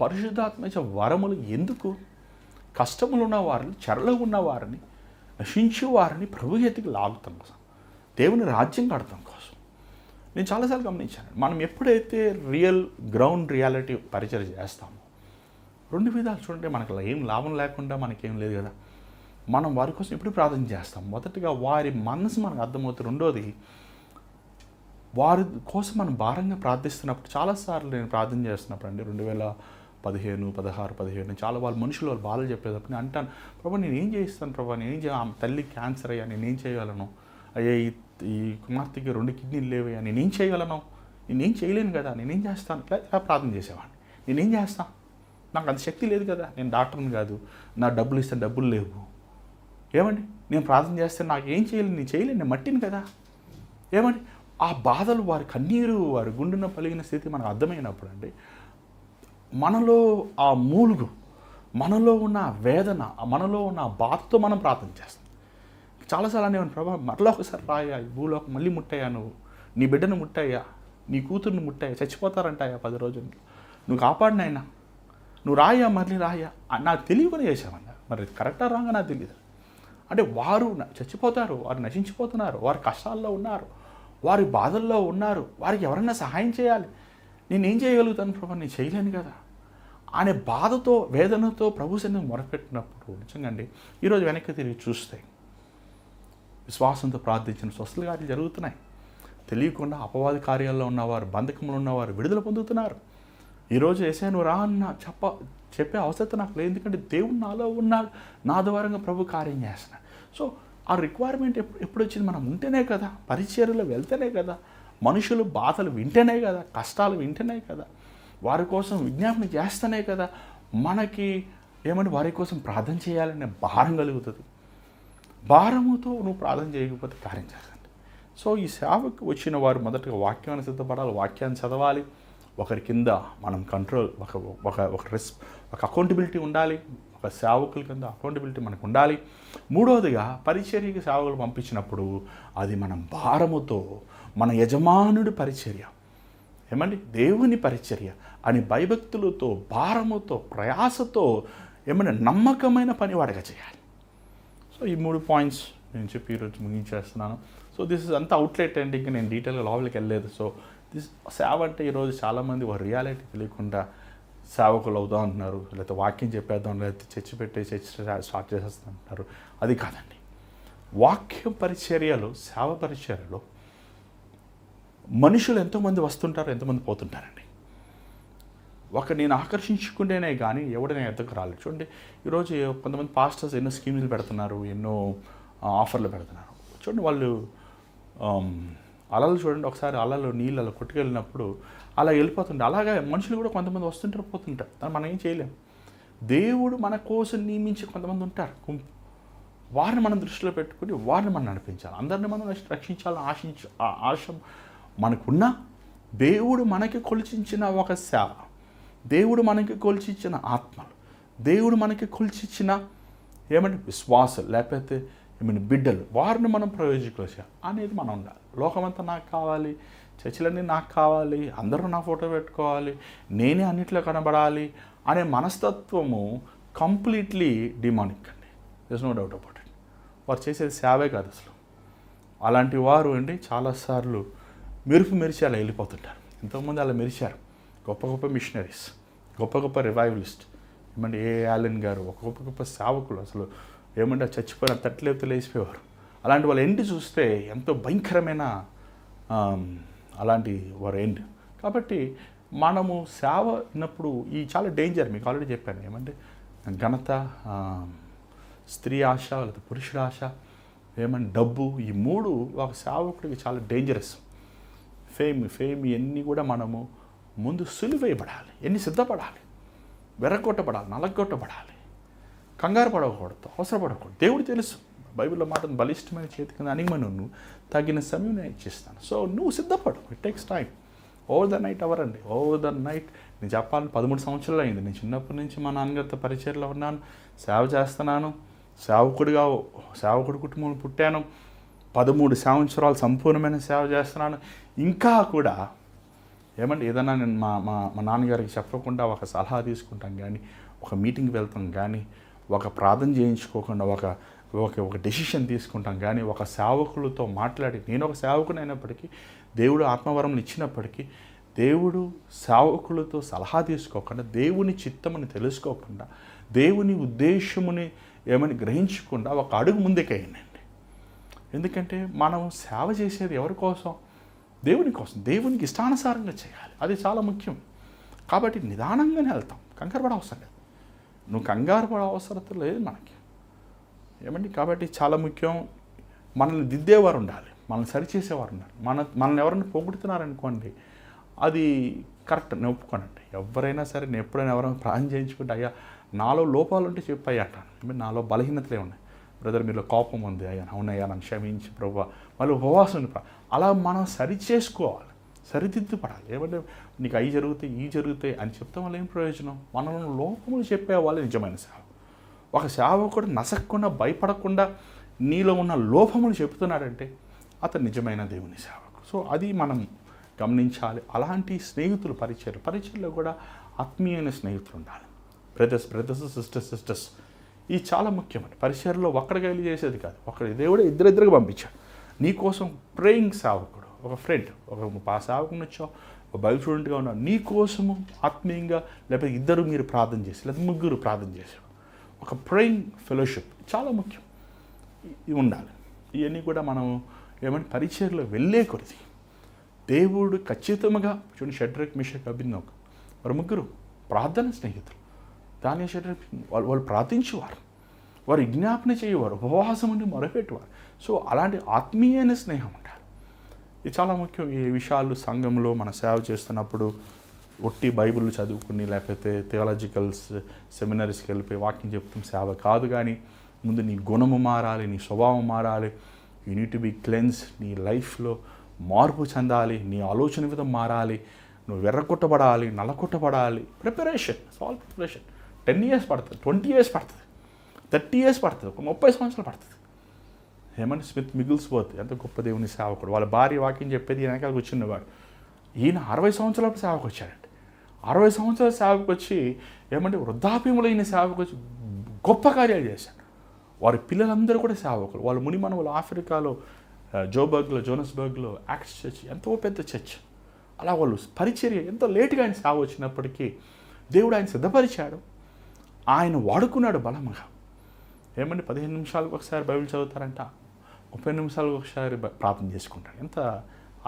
పరిశుద్ధాత్మ వరములు ఎందుకు? కష్టములు ఉన్న వారిని, చెరలో ఉన్న వారిని, నశించే వారిని ప్రభు ఎత్తికి లాగుతాం కోసం, దేవుని రాజ్యం కడతాం కోసం. నేను చాలాసార్లు గమనించాను, మనం ఎప్పుడైతే గ్రౌండ్ రియాలిటీ పరిచయం చేస్తామో 2 విధాలు చూడండి, మనకు ఏం లాభం లేకుండా మనకేం లేదు కదా. మనం వారి కోసం ఎప్పుడు ప్రార్థన చేస్తాం? మొదటిగా వారి మనసు మనకు అర్థమవుతుంది. రెండోది, వారి కోసం మనం భారంగా ప్రార్థిస్తున్నప్పుడు, చాలాసార్లు నేను ప్రార్థన చేస్తున్నప్పుడు అండి 2015, 16, 17 చాలా మనుషులు వాళ్ళు బాధలు చెప్పేటప్పుడు నేను అంటాను, ప్రభా నేనేం చేయిస్తాను ప్రభా, నేనేం ఆమె తల్లి క్యాన్సర్ అయ్యా, నేనేం చేయగలను, అయ్యా ఈ కుమార్తెకి 2 కిడ్నీలు లేవయ్యా, నేనేం చేయగలను, నేనేం చేయలేను కదా, నేనేం చేస్తాను, ఇలా ప్రార్థన చేసేవాడిని. నేనేం చేస్తాను, నాకు అంత శక్తి లేదు కదా, నేను డాక్టర్ని కాదు, నా డబ్బులు ఇస్తే డబ్బులు లేవు. ఏమండి, నేను ప్రార్థన చేస్తే నాకు ఏం చేయలేను, నేను చేయలేను, నేను మట్టిని కదా. ఏమండి, ఆ బాధలు, వారి కన్నీరు, వారి గుండెన పలిగిన స్థితి మనకు అర్థమైనప్పుడు అండి, మనలో ఆ మూలుగు, మనలో ఉన్న వేదన, మనలో ఉన్న బాధతో మనం ప్రార్థన చేస్తాం. చాలాసార్లు అనేవాడిని, ప్రభా మరలా ఒకసారి రాయా, ఈ భూలోకం మళ్ళీ ముట్టయ్యా, నీ బిడ్డను ముట్టయ్యా, నీ కూతుర్ని ముట్టయ్యా, చచ్చిపోతారంటాయా 10 రోజులు, నువ్వు కాపాడినైనా, నువ్వు రాయా, మళ్ళీ రాయా. నాకు తెలియకుండా చేసామన్నా, మరి కరెక్టా రాంగా నాకు తెలియదు. అంటే వారు చచ్చిపోతారు, వారు నశించిపోతున్నారు, వారి కష్టాల్లో ఉన్నారు, వారి బాధల్లో ఉన్నారు, వారికి ఎవరైనా సహాయం చేయాలి, నేనేం చేయగలుగుతాను ప్రభా, నేను చేయలేను కదా అనే బాధతో, వేదనతో ప్రభు సన్నిధిని మొరపెట్టినప్పుడు నిజంగా అండి, ఈరోజు వెనక్కి తిరిగి చూస్తే విశ్వాసంతో ప్రార్థించిన స్వస్థల కార్యాలు జరుగుతున్నాయి. తెలియకుండా అపవాది కార్యాల్లో ఉన్నవారు, బంధకంలో ఉన్నవారు విడుదల పొందుతున్నారు. ఈరోజు యేసయ్య నువ్వు రా అన్న చెప్పే అవసరం నాకు లేదు, ఎందుకంటే దేవుడు నాలో ఉన్నాడు, నా ద్వారంగా ప్రభు కార్యం చేస్తున్నాడు. సో ఆ రిక్వైర్మెంట్ ఎప్పుడు వచ్చింది? మనం ఉంటేనే కదా, పరిచర్యలో వెళ్తేనే కదా మనుషులు బాధలు వింటేనే కదా, కష్టాలు వింటేనే కదా, వారి కోసం విజ్ఞాపన చేస్తేనే కదా మనకి వారి కోసం ప్రార్థన చేయాలనే భారం కలుగుతుంది. భారముతో నువ్వు ప్రార్థన చేయకపోతే కార్యం జరగదు. సో ఈ సేవకు వచ్చిన వారు మొదటగా వాక్యాన్ని సిద్ధపడాలి, వాక్యాన్ని చదవాలి. ఒకరి కింద మనం కంట్రోల్, ఒక అకౌంటబిలిటీ ఉండాలి. ఒక సేవకుల కింద అకౌంటబిలిటీ మనకు ఉండాలి. మూడవదిగా పరిచర్యకి సేవకులు పంపించినప్పుడు అది మనం భారముతో, మన యజమానుడి పరిచర్య, దేవుని పరిచర్య అని భయభక్తులతో, భారముతో, ప్రయాసతో నమ్మకమైన పని వాడిగా చేయాలి. సో ఈ 3 పాయింట్స్ నేను చెప్పి ఈరోజు ముగించేస్తున్నాను. సో దిస్ ఇస్ అంతా అవుట్లెట్ అండి, ఇంకా నేను డీటెయిల్గా లోపలికి వెళ్ళలేదు. సో సేవ అంటే ఈరోజు చాలామంది వారు రియాలిటీ తెలియకుండా సేవకులు అవుదాం అంటున్నారు, లేకపోతే వాక్యం చెప్పేద్దాం, లేకపోతే చర్చ్ స్టార్ట్ చేసేస్తాం అంటున్నారు. అది కాదండి. వాక్య పరిచర్యలో, సేవ పరిచర్యలో మనుషులు ఎంతోమంది వస్తుంటారు, ఎంతోమంది పోతుంటారండి. నేను ఆకర్షించుకుంటేనే కానీ ఎవడైనా ఎద్దకు రాలేదు. చూడండి, ఈరోజు కొంతమంది పాస్టర్స్ ఎన్నో స్కీములు పెడుతున్నారు, ఎన్నో ఆఫర్లు పెడుతున్నారు. చూడండి, వాళ్ళు అలలు చూడండి, ఒకసారి అలలు నీళ్ళు కొట్టుకెళ్ళినప్పుడు అలా వెళ్ళిపోతుంటారు. అలాగే మనుషులు కూడా కొంతమంది వస్తుంటారు, పోతుంటారు. దాన్ని మనం ఏం చేయలేం. దేవుడు మన కోసం నియమించి కొంతమంది ఉంటారు గుంపు. వారిని మనం దృష్టిలో పెట్టుకుని వారిని మనం నడిపించాలి. అందరిని మనం రక్షించాలని ఆశ మనకున్న, దేవుడు మనకి కొలిచించిన ఒక సేవ, దేవుడు మనకి కొలిచించిన ఆత్మలు, దేవుడు మనకి కొలిచించిన విశ్వాసం, లేకపోతే బిడ్డలు, వారిని మనం ప్రయోజకులు చేయాలి అనేది మనం ఉండాలి. లోకమంతా నాకు కావాలి, చర్చిలన్నీ నాకు కావాలి, అందరూ నా ఫోటో పెట్టుకోవాలి, నేనే అన్నిట్లో కనబడాలి అనే మనస్తత్వము కంప్లీట్లీ డిమానిక్ అండి. There's no doubt about it. వారు చేసేది సేవే కాదు అసలు. అలాంటి వారు చాలాసార్లు మెరిచి అలా వెళ్ళిపోతుంటారు. ఎంతోమంది అలా మెరిచారు, గొప్ప గొప్ప మిషనరీస్, గొప్ప గొప్ప రివైవలిస్ట్, యాలెన్ గారు, ఒక గొప్ప సేవకులు. అసలు చచ్చిపోయిన తట్లేపుతూ లేచిపోయేవారు. అలాంటి వాళ్ళ ఎండ్ చూస్తే ఎంతో భయంకరమైన అలాంటి వారు ఎండ్. కాబట్టి మనము సేవ ఉన్నప్పుడు ఈ చాలా డేంజర్. మీకు ఆల్రెడీ చెప్పాను, ఘనత, స్త్రీ ఆశ, లేదా పురుషుడు ఆశ, డబ్బు, ఈ 3 ఒక సేవకుడికి చాలా డేంజరస్. ఫేమ్ ఇవన్నీ కూడా మనము ముందు సులువేయబడాలి, ఎన్ని సిద్ధపడాలి, వెరగొట్టబడాలి, నలగొట్టబడాలి, కంగారు పడకూడదు, అవసరపడకూడదు. దేవుడు తెలుసు, బైబిల్లో మాట బలిష్టమైన చేతి కింద అణిమను తగిన సమయం నేను ఇచ్చిస్తాను. సో నువ్వు సిద్ధపడు. It takes time. Over the night అవ్వరండి. ఓవర్ ద నైట్ నేను చెప్పాలని 13 సంవత్సరాలు అయింది. నేను చిన్నప్పటి నుంచి మా నాన్నగారితో పరిచర్లో ఉన్నాను, సేవ చేస్తున్నాను, సేవకుడి కుటుంబంలో పుట్టాను, 13 సంవత్సరాలు సంపూర్ణమైన సేవ చేస్తున్నాను. ఇంకా కూడా ఏదన్నా నేను మా నాన్నగారికి చెప్పకుండా ఒక సలహా తీసుకుంటాం కానీ, ఒక మీటింగ్కి వెళ్తాం కానీ, ఒక ప్రార్థన చేయించుకోకుండా ఒక డెసిషన్ తీసుకుంటాం కానీ, ఒక సేవకులతో మాట్లాడి, నేను ఒక సేవకుని అయినప్పటికీ, దేవుడు ఆత్మవరం ఇచ్చినప్పటికీ, దేవుడు సేవకులతో సలహా తీసుకోకుండా, దేవుని చిత్తముని తెలుసుకోకుండా, దేవుని ఉద్దేశముని గ్రహించకుండా ఒక అడుగు ముందుకేయండి. ఎందుకంటే మనం సేవ చేసేది ఎవరి కోసం? దేవుని కోసం. దేవునికి ఇష్టానుసారంగా చేయాలి. అది చాలా ముఖ్యం. కాబట్టి నిదానంగానే వెళ్తాం, కంగారు పడ అవసరం లేదు. నువ్వు కంగారు పడ అవసరం లేదు మనకి. కాబట్టి చాలా ముఖ్యం. మనల్ని దిద్దేవారు ఉండాలి, మనల్ని సరిచేసేవారు ఉండాలి. మనల్ని ఎవరైనా పొగుడుతున్నారనుకోండి, అది కరెక్ట్, నేను ఒప్పుకోనండి. ఎవరైనా సరే, నేను ఎప్పుడైనా ఎవరైనా ప్రార్థన చేయించుకుంటే, అయ్యా నాలో లోపాలు ఉంటే చెప్పయ్యా అంటాను. నాలో బలహీనతలే ఉన్నాయి బ్రదర్, మీలో కోపం ఉంది, అయ్యా అవునయ్యా నన్ను క్షమించి ప్రభువా, మళ్ళీ ఉపవాసం. అలా మనం సరి చేసుకోవాలి, సరిదిద్దుపడాలి. నీకు అవి జరుగుతాయి, ఈ జరుగుతాయి అని చెప్తాం వల్ల ఏం ప్రయోజనం? మనల్ని లోపములు చెప్పేవాళ్ళు నిజమైన సేవ. ఒక సేవకుడు నసక్కుండా, భయపడకుండా నీలో ఉన్న లోపములు చెప్తున్నాడంటే అతను నిజమైన దేవుని సేవకు. సో అది మనం గమనించాలి. అలాంటి స్నేహితులు పరిచయలో కూడా ఆత్మీయమైన స్నేహితులు ఉండాలి. బ్రదర్స్, సిస్టర్స్ ఇది చాలా ముఖ్యమండి. పరిచయలో ఒక్కడికి వెళ్ళి చేసేది కాదు, దేవుడే ఇద్దరిద్దరికి పంపించాడు. నీకోసం ప్రేయింగ్ సేవకుడు, ఒక ఫ్రెండ్, ఒక సేవకుని వచ్చావు, ఒక బైబిల్ స్టూడెంట్గా ఉన్నావు, నీ కోసము ఆత్మీయంగా, లేకపోతే ఇద్దరు మీరు ప్రార్థన చేసి, లేకపోతే ముగ్గురు ప్రార్థన చేసావు, ఒక ప్రేయింగ్ ఫెలోషిప్ చాలా ముఖ్యం. ఇవి ఉండాలి. ఇవన్నీ కూడా మనం పరిచయలో వెళ్ళే కొద్ది దేవుడు ఖచ్చితంగా చూడండి, షడ్రక్, మిషక్, అబేద్నెగో వారు ముగ్గురు ప్రార్థన స్నేహితులు. దానియేలు, షడ్రక్ వాళ్ళు ప్రార్థించేవారు, వారు విజ్ఞాపన చేయవారు, ఉపవాసం ఉండి మొరపెట్టేవారు. సో అలాంటి ఆత్మీయమైన స్నేహం ఉండాలి. ఇది చాలా ముఖ్యం. ఈ విషయాలు సంఘంలో మన సేవ చేస్తున్నప్పుడు ఒట్టి బైబిల్ చదువుకుని లేకపోతే థియాలజికల్ సెమినరీస్కి వెళ్ళిపోయి వాక్యం చెప్తాం సేవ కాదు. కానీ ముందు నీ గుణము మారాలి, నీ స్వభావం మారాలి. You need to be cleanse. నీ లైఫ్లో మార్పు చెందాలి, నీ ఆలోచన విధం మారాలి, నువ్వు ఎర్రకొట్టబడాలి, నల్లకొట్టబడాలి. Preparation, all preparation. 10 years పడుతుంది, 20 years పడుతుంది, 30 years పడుతుంది, ఒక 30 సంవత్సరాలు పడుతుంది. ఏమంటే స్మిత్ మిగిల్స్వర్త్ ఎంత గొప్ప దేవుని సేవకుడు. వాళ్ళ భార్య వాక్యం చెప్పేది వెనకాల కూర్చున్నవాడు. ఈయన 60 సంవత్సరాల సేవకు వచ్చాడండి. 60 సంవత్సరాల సేవకు వచ్చి ఏమంటే వృద్ధాప్యంలో ఈయన సేవకు వచ్చి గొప్ప కార్యాలు చేశాడు. వారి పిల్లలందరూ కూడా సేవకులు. వాళ్ళ మునిమనవులు ఆఫ్రికాలో జోనస్బర్గ్లో యాక్ట్స్ చర్చ్, ఎంతో పెద్ద చర్చ్. అలా వాళ్ళు పరిచర్య ఎంతో లేటుగా ఆయన సేవ వచ్చినప్పటికీ దేవుడు ఆయన సిద్ధపరిచాడు, ఆయన వాడుకున్నాడు బలముగా. ఏమంటే 15 నిమిషాలకు ఒకసారి బైబిల్ చదువుతారంట, 30 నిమిషాలకు ఒకసారి ప్రార్థన చేసుకుంటాడు. ఎంత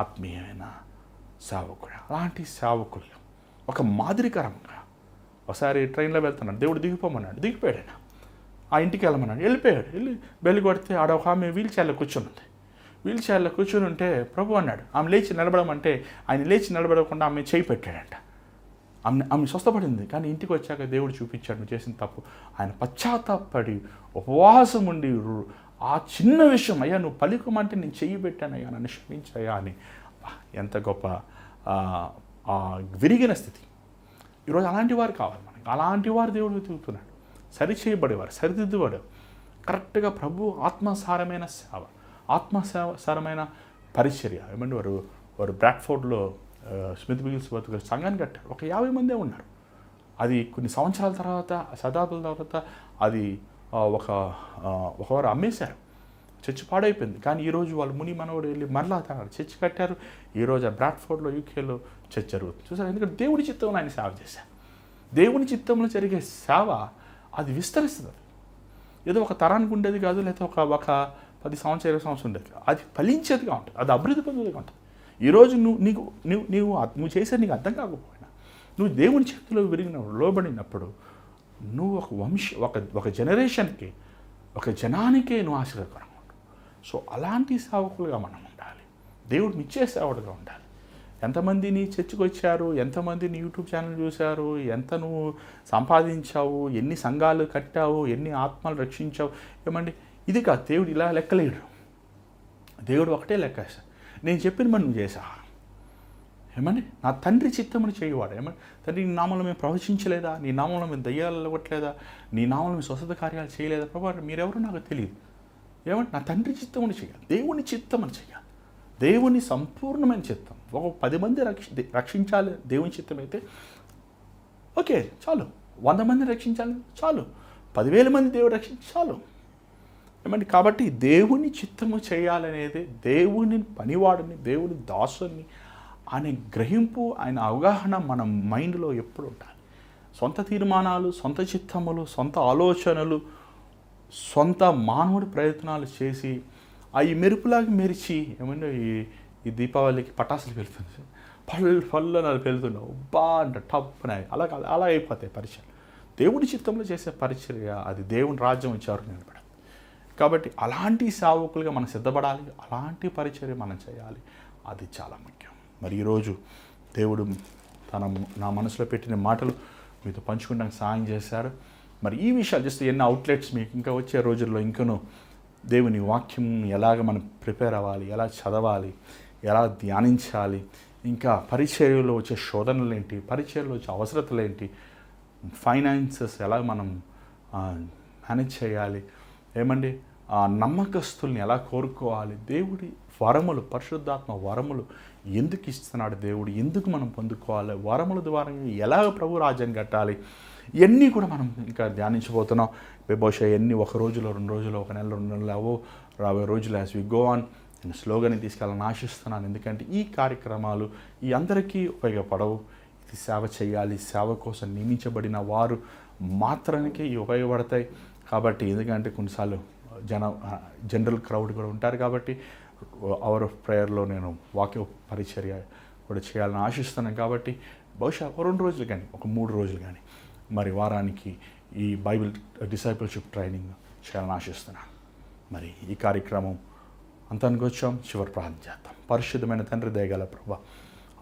ఆత్మీయమైన సేవకుడు. అలాంటి సేవకులు ఒక మాదిరికరంగా ఒకసారి ట్రైన్లో వెళ్తున్నాడు, దేవుడు దిగిపోమన్నాడు, దిగిపోయాడు. ఆయన ఆ ఇంటికి వెళ్ళమన్నాడు, వెళ్ళిపోయాడు. వెళ్ళి బెల్లి కొడితే ఆడ ఒక ఆమె వీల్ చైర్లో కూర్చొని ఉంది. వీల్ చైర్లో కూర్చొని ఉంటే ప్రభు అన్నాడు, ఆమె లేచి నిలబడమంటే ఆయన లేచి నిలబడకుండా ఆమె చేయి పెట్టాడంట. ఆమె స్వస్థపడింది. కానీ ఇంటికి వచ్చాక దేవుడు చూపించాడు నువ్వు చేసిన తప్పు. ఆయన పశ్చాత్తాపడి ఉపవాసం ఉండి ఆ చిన్న విషయం, అయ్యా నువ్వు పలుకమంటే నేను చెయ్యి పెట్టానయ్యా, నన్ను క్షమించయ్యా అని. ఎంత గొప్ప విరిగిన స్థితి. ఈరోజు అలాంటి వారు కావాలి మనకి. అలాంటి వారు దేవుడు వెతుకుతున్నాడు. సరిచేయబడేవారు, సరిదిద్దువాడు, కరెక్ట్గా ప్రభు ఆత్మసారమైన సేవ, ఆత్మసారమైన పరిచర్య. ఏమంటే వారు బ్రాడ్ఫోర్డ్లో స్మిత్ మిగిల్స్వర్త్ గారు సంఘాన్ని కట్టారు. ఒక 50 మందే ఉన్నారు. అది కొన్ని సంవత్సరాల తర్వాత, శతాబ్దాల తర్వాత అది ఒకవారు అమ్మేశారు. చర్చ్ పాడైపోయింది. కానీ ఈరోజు వాళ్ళు ముని మనవడు వెళ్ళి మరలా చర్చ్ కట్టారు. ఈరోజు ఆ బ్రాడ్ఫోర్డ్లో యూకేలో చర్చ్ జరుగుతుంది. చూసారు, ఎందుకంటే దేవుని చిత్తంలో ఆయన సేవ చేశారు. దేవుని చిత్తంలో జరిగే సేవ అది విస్తరిస్తుంది. ఏదో ఒక తరానికి ఉండేది కాదు, లేకపోతే ఒక 10 సంవత్సరాలు 20 సంవత్సరాలు ఉండేది కాదు. అది ఫలించేదిగా ఉంటుంది, అది అభివృద్ధి పొందేదిగా ఉంటుంది. ఈరోజు నువ్వు చేసేది నీకు అర్థం కాకపోయినా, నువ్వు దేవుని చేతిలో లోబడినప్పుడు నువ్వు ఒక జనరేషన్కి, ఒక జనానికే నువ్వు ఆశీర్వాదకరంగా ఉంటావు. సో అలాంటి సేవకులుగా మనం ఉండాలి. దేవుడు నిచ్చే సేవకుడుగా ఉండాలి. ఎంతమంది నీ చర్చకు వచ్చారు, ఎంతమంది నీ యూట్యూబ్ ఛానల్ చూశారు, ఎంత నువ్వు సంపాదించావు, ఎన్ని సంఘాలు కట్టావు, ఎన్ని ఆత్మలు రక్షించావు, ఏమండి ఇది కాదు. దేవుడు ఇలా లెక్కలేడు. దేవుడు ఒకటే లెక్కేస్తాడు, నేను చెప్పిన మరి నువ్వు చేసా. ఏమండి నా తండ్రి చిత్తమును చేయవాడు. ఏమండి తండ్రి నీ నామంలో మేము ప్రవచించలేదా, నీ నామంలో మేము దయ్యాలు ఇవ్వట్లేదా, నీ నామంలో మేము స్వస్థత కార్యాలు చేయలేదా ప్రభు, మీరెవరో నాకు తెలియదు. ఏమంటే నా తండ్రి చిత్తమును చేయాలి, దేవుని చిత్తమును చేయాలి, దేవుని సంపూర్ణమైన చిత్తం. ఒక 10 మంది రక్షించాలి దేవుని చిత్తం అయితే ఓకే చాలు. 100 మంది రక్షించాలి చాలు. 10,000 మంది దేవుడు రక్షించి చాలు. ఏమంటే కాబట్టి దేవుని చిత్తము చేయాలనేది, దేవుని పనివాడిని, దేవుని దాసుని అనే గ్రహింపు, ఆయన అవగాహన మన మైండ్లో ఎప్పుడు ఉండాలి. సొంత తీర్మానాలు, సొంత చిత్తములు, సొంత ఆలోచనలు, సొంత మానవుడి ప్రయత్నాలు చేసి అవి మెరుపులాగా మెరిచి, ఏమంటే ఈ దీపావళికి పటాసులు వెళ్తుంది, పళ్ళు నాకు వెళ్తున్నావు బా అంట టప్ అని అలా అయిపోతాయి పరిచయం. దేవుడి చిత్తంలో చేసే పరిచర్య అది దేవుని రాజ్యం వచ్చేవారు నిలబడాలి. కాబట్టి అలాంటి సేవకులుగా మనం సిద్ధపడాలి, అలాంటి పరిచర్య మనం చేయాలి. అది చాలా ముఖ్యం. మరి ఈరోజు దేవుడు నా మనసులో పెట్టిన మాటలు మీతో పంచుకోవడానికి సహాయం చేశారు. మరి ఈ విషయాలు జస్ట్ ఎన్ని అవుట్లెట్స్ మీకు ఇంకా వచ్చే రోజుల్లో ఇంకనూ దేవుని వాక్యం ఎలాగ మనం ప్రిపేర్ అవ్వాలి, ఎలా చదవాలి, ఎలా ధ్యానించాలి, ఇంకా పరిచర్యలో వచ్చే శోధనలు ఏంటి, పరిచర్యలో వచ్చే అవసరతలు ఏంటి, ఫైనాన్సెస్ ఎలా మనం మేనేజ్ చేయాలి, ఏమండి నమ్మకస్తుల్ని ఎలా కోరుకోవాలి, దేవుడి వరములు, పరిశుద్ధాత్మ వరములు ఎందుకు ఇస్తున్నాడు దేవుడు, ఎందుకు మనం పొందుకోవాలి, వరముల ద్వారా ఎలాగ ప్రభు రాజ్యం కట్టాలి, ఇవన్నీ కూడా మనం ఇంకా ధ్యానించబోతున్నాం. బహుశా ఎన్ని 1 రోజులో 2 రోజులు, 1 నెల 2 నెలలు అవో, రాబోయే రోజులు యాజ్ వి గో ఆన్ నేను స్లోగానే తీసుకెళ్ళాలని ఆశిస్తున్నాను. ఎందుకంటే ఈ కార్యక్రమాలు ఈ అందరికీ ఉపయోగపడవు. ఇది సేవ చేయాలి, సేవ కోసం నియమించబడిన వారు మాత్రానికే ఇవి ఉపయోగపడతాయి. కాబట్టి ఎందుకంటే కొన్నిసార్లు జనరల్ క్రౌడ్ కూడా ఉంటారు. కాబట్టి అవర్ ఆఫ్ ప్రేయర్లో నేను వాక్య పరిచర్య కూడా చేయాలని ఆశిస్తున్నాను. కాబట్టి బహుశా 2 రోజులు కానీ 3 రోజులు కానీ మరి వారానికి ఈ బైబిల్ డిసైపుల్షిప్ ట్రైనింగ్ చేయాలని ఆశిస్తున్నాను. మరి ఈ కార్యక్రమం అంతానికి వచ్చాం. చివరి ప్రార్థన చేద్దాం. పరిశుద్ధమైన తండ్రి, దయగల ప్రభా,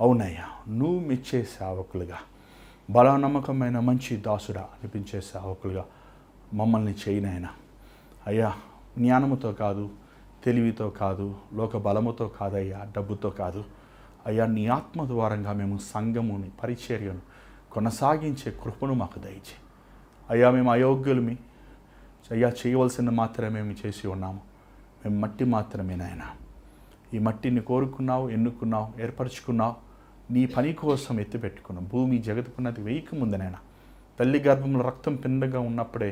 అవునయ్యా, నువ్వు మెచ్చే సేవకులుగా, బలనమ్మకమైన మంచి దాసుడా అనిపించే సేవకులుగా మమ్మల్ని చేయనైనా అయ్యా. జ్ఞానముతో కాదు, తెలివితో కాదు, లోక బలముతో కాదయ్యా, డబ్బుతో కాదు అయ్యా, నీ ఆత్మ ద్వారంగా మేము సంఘముని పరిచర్యను కొనసాగించే కృపను మాకు దయచే అయ్యా. మేము అయోగ్యులమి అయ్యా, చేయవలసిన మాత్రమే మేము చేసి ఉన్నాము. మేము మట్టి మాత్రమే నాయన. ఈ మట్టిని కోరుకున్నావు, ఎన్నుకున్నావు, ఏర్పరచుకున్నావు, నీ పని కోసం ఎత్తిపెట్టుకున్నావు. భూమి జగత్తుకున్నది వేయక ముందనైనా తల్లి గర్భంలో రక్తం పిండగా ఉన్నప్పుడే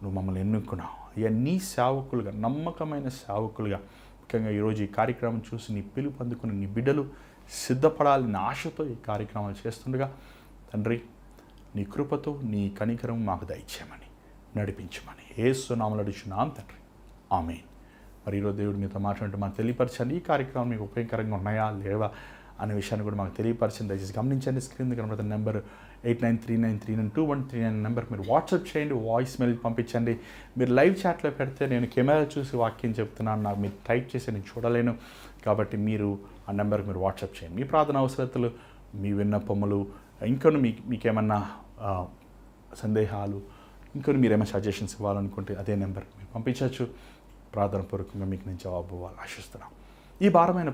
నువ్వు మమ్మల్ని ఎన్నుకున్నావు అయ్యా. నీ సేవకులుగా, నమ్మకమైన సేవకులుగా, ముఖ్యంగా ఈరోజు ఈ కార్యక్రమం చూసి నీ పిలుపు అందుకుని నీ బిడ్డలు సిద్ధపడాలని ఆశతో ఈ కార్యక్రమాలు చేస్తుండగా తండ్రి, నీ కృపతో నీ కనికరం మాకు దయచేయమని, నడిపించమని యేసు నామములో అడుగుచున్నాం తండ్రి, ఆమేన్. మరి ఈరోజు దేవుడు మీతో మాట్లాడుతూ మాకు తెలియపరచండి. ఈ కార్యక్రమం మీకు ఉపయోగకరంగా ఉన్నాయా లేవా అనే విషయాన్ని కూడా మాకు తెలియపరచండి. దయచేసి గమనించండి. స్క్రీన్ దగ్గర కనబడుతున్న నెంబర్ 8939392139 నెంబర్కి మీరు వాట్సాప్ చేయండి, వాయిస్ మెయిల్ పంపించండి. మీరు లైవ్ చాట్లో పెడితే నేను కెమెరా చూసి వాక్యం చెప్తున్నాను, నాకు మీరు టైప్ చేసి నేను చూడలేను. కాబట్టి మీరు ఆ నెంబర్కి మీరు వాట్సాప్ చేయండి. మీ ప్రార్థన అవసరతలు, మీ విన్నపములు, ఇంకొన్ని మీకేమన్నా సందేహాలు, ఇంకొన్ని మీరేమైనా సజెషన్స్ ఇవ్వాలనుకుంటే అదే నెంబర్కి మీరు పంపించవచ్చు. ప్రార్థన పూర్వకంగా మీకు నేను జవాబు ఇవ్వాలని ఆశిస్తున్నాను. ఈ భారమైన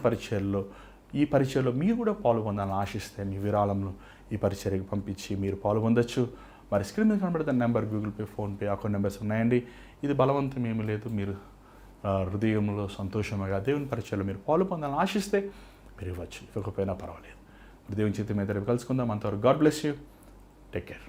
ఈ పరిచయలో మీరు కూడా పాల్గొందాలని ఆశిస్తే మీ విరాళంలో ఈ పరిచర్యకు పంపించి మీరు పాల్గొందొచ్చు. మరి స్క్రీన్ మీద కనబడుతున్న number Google pay, PhonePe account numbers ఉన్నాయండి. ఇది బలవంతం ఏమీ లేదు. మీరు హృదయంలో సంతోషంగా దేవుని పరిచయలో మీరు పాల్గొందాలని ఆశిస్తే మీరు ఇవ్వచ్చు, ఇవ్వకపోయినా పర్వాలేదు. దేవుని చేతి మీద రేపు కలుసుకుందాం. అంతవరకు God bless you. Take care.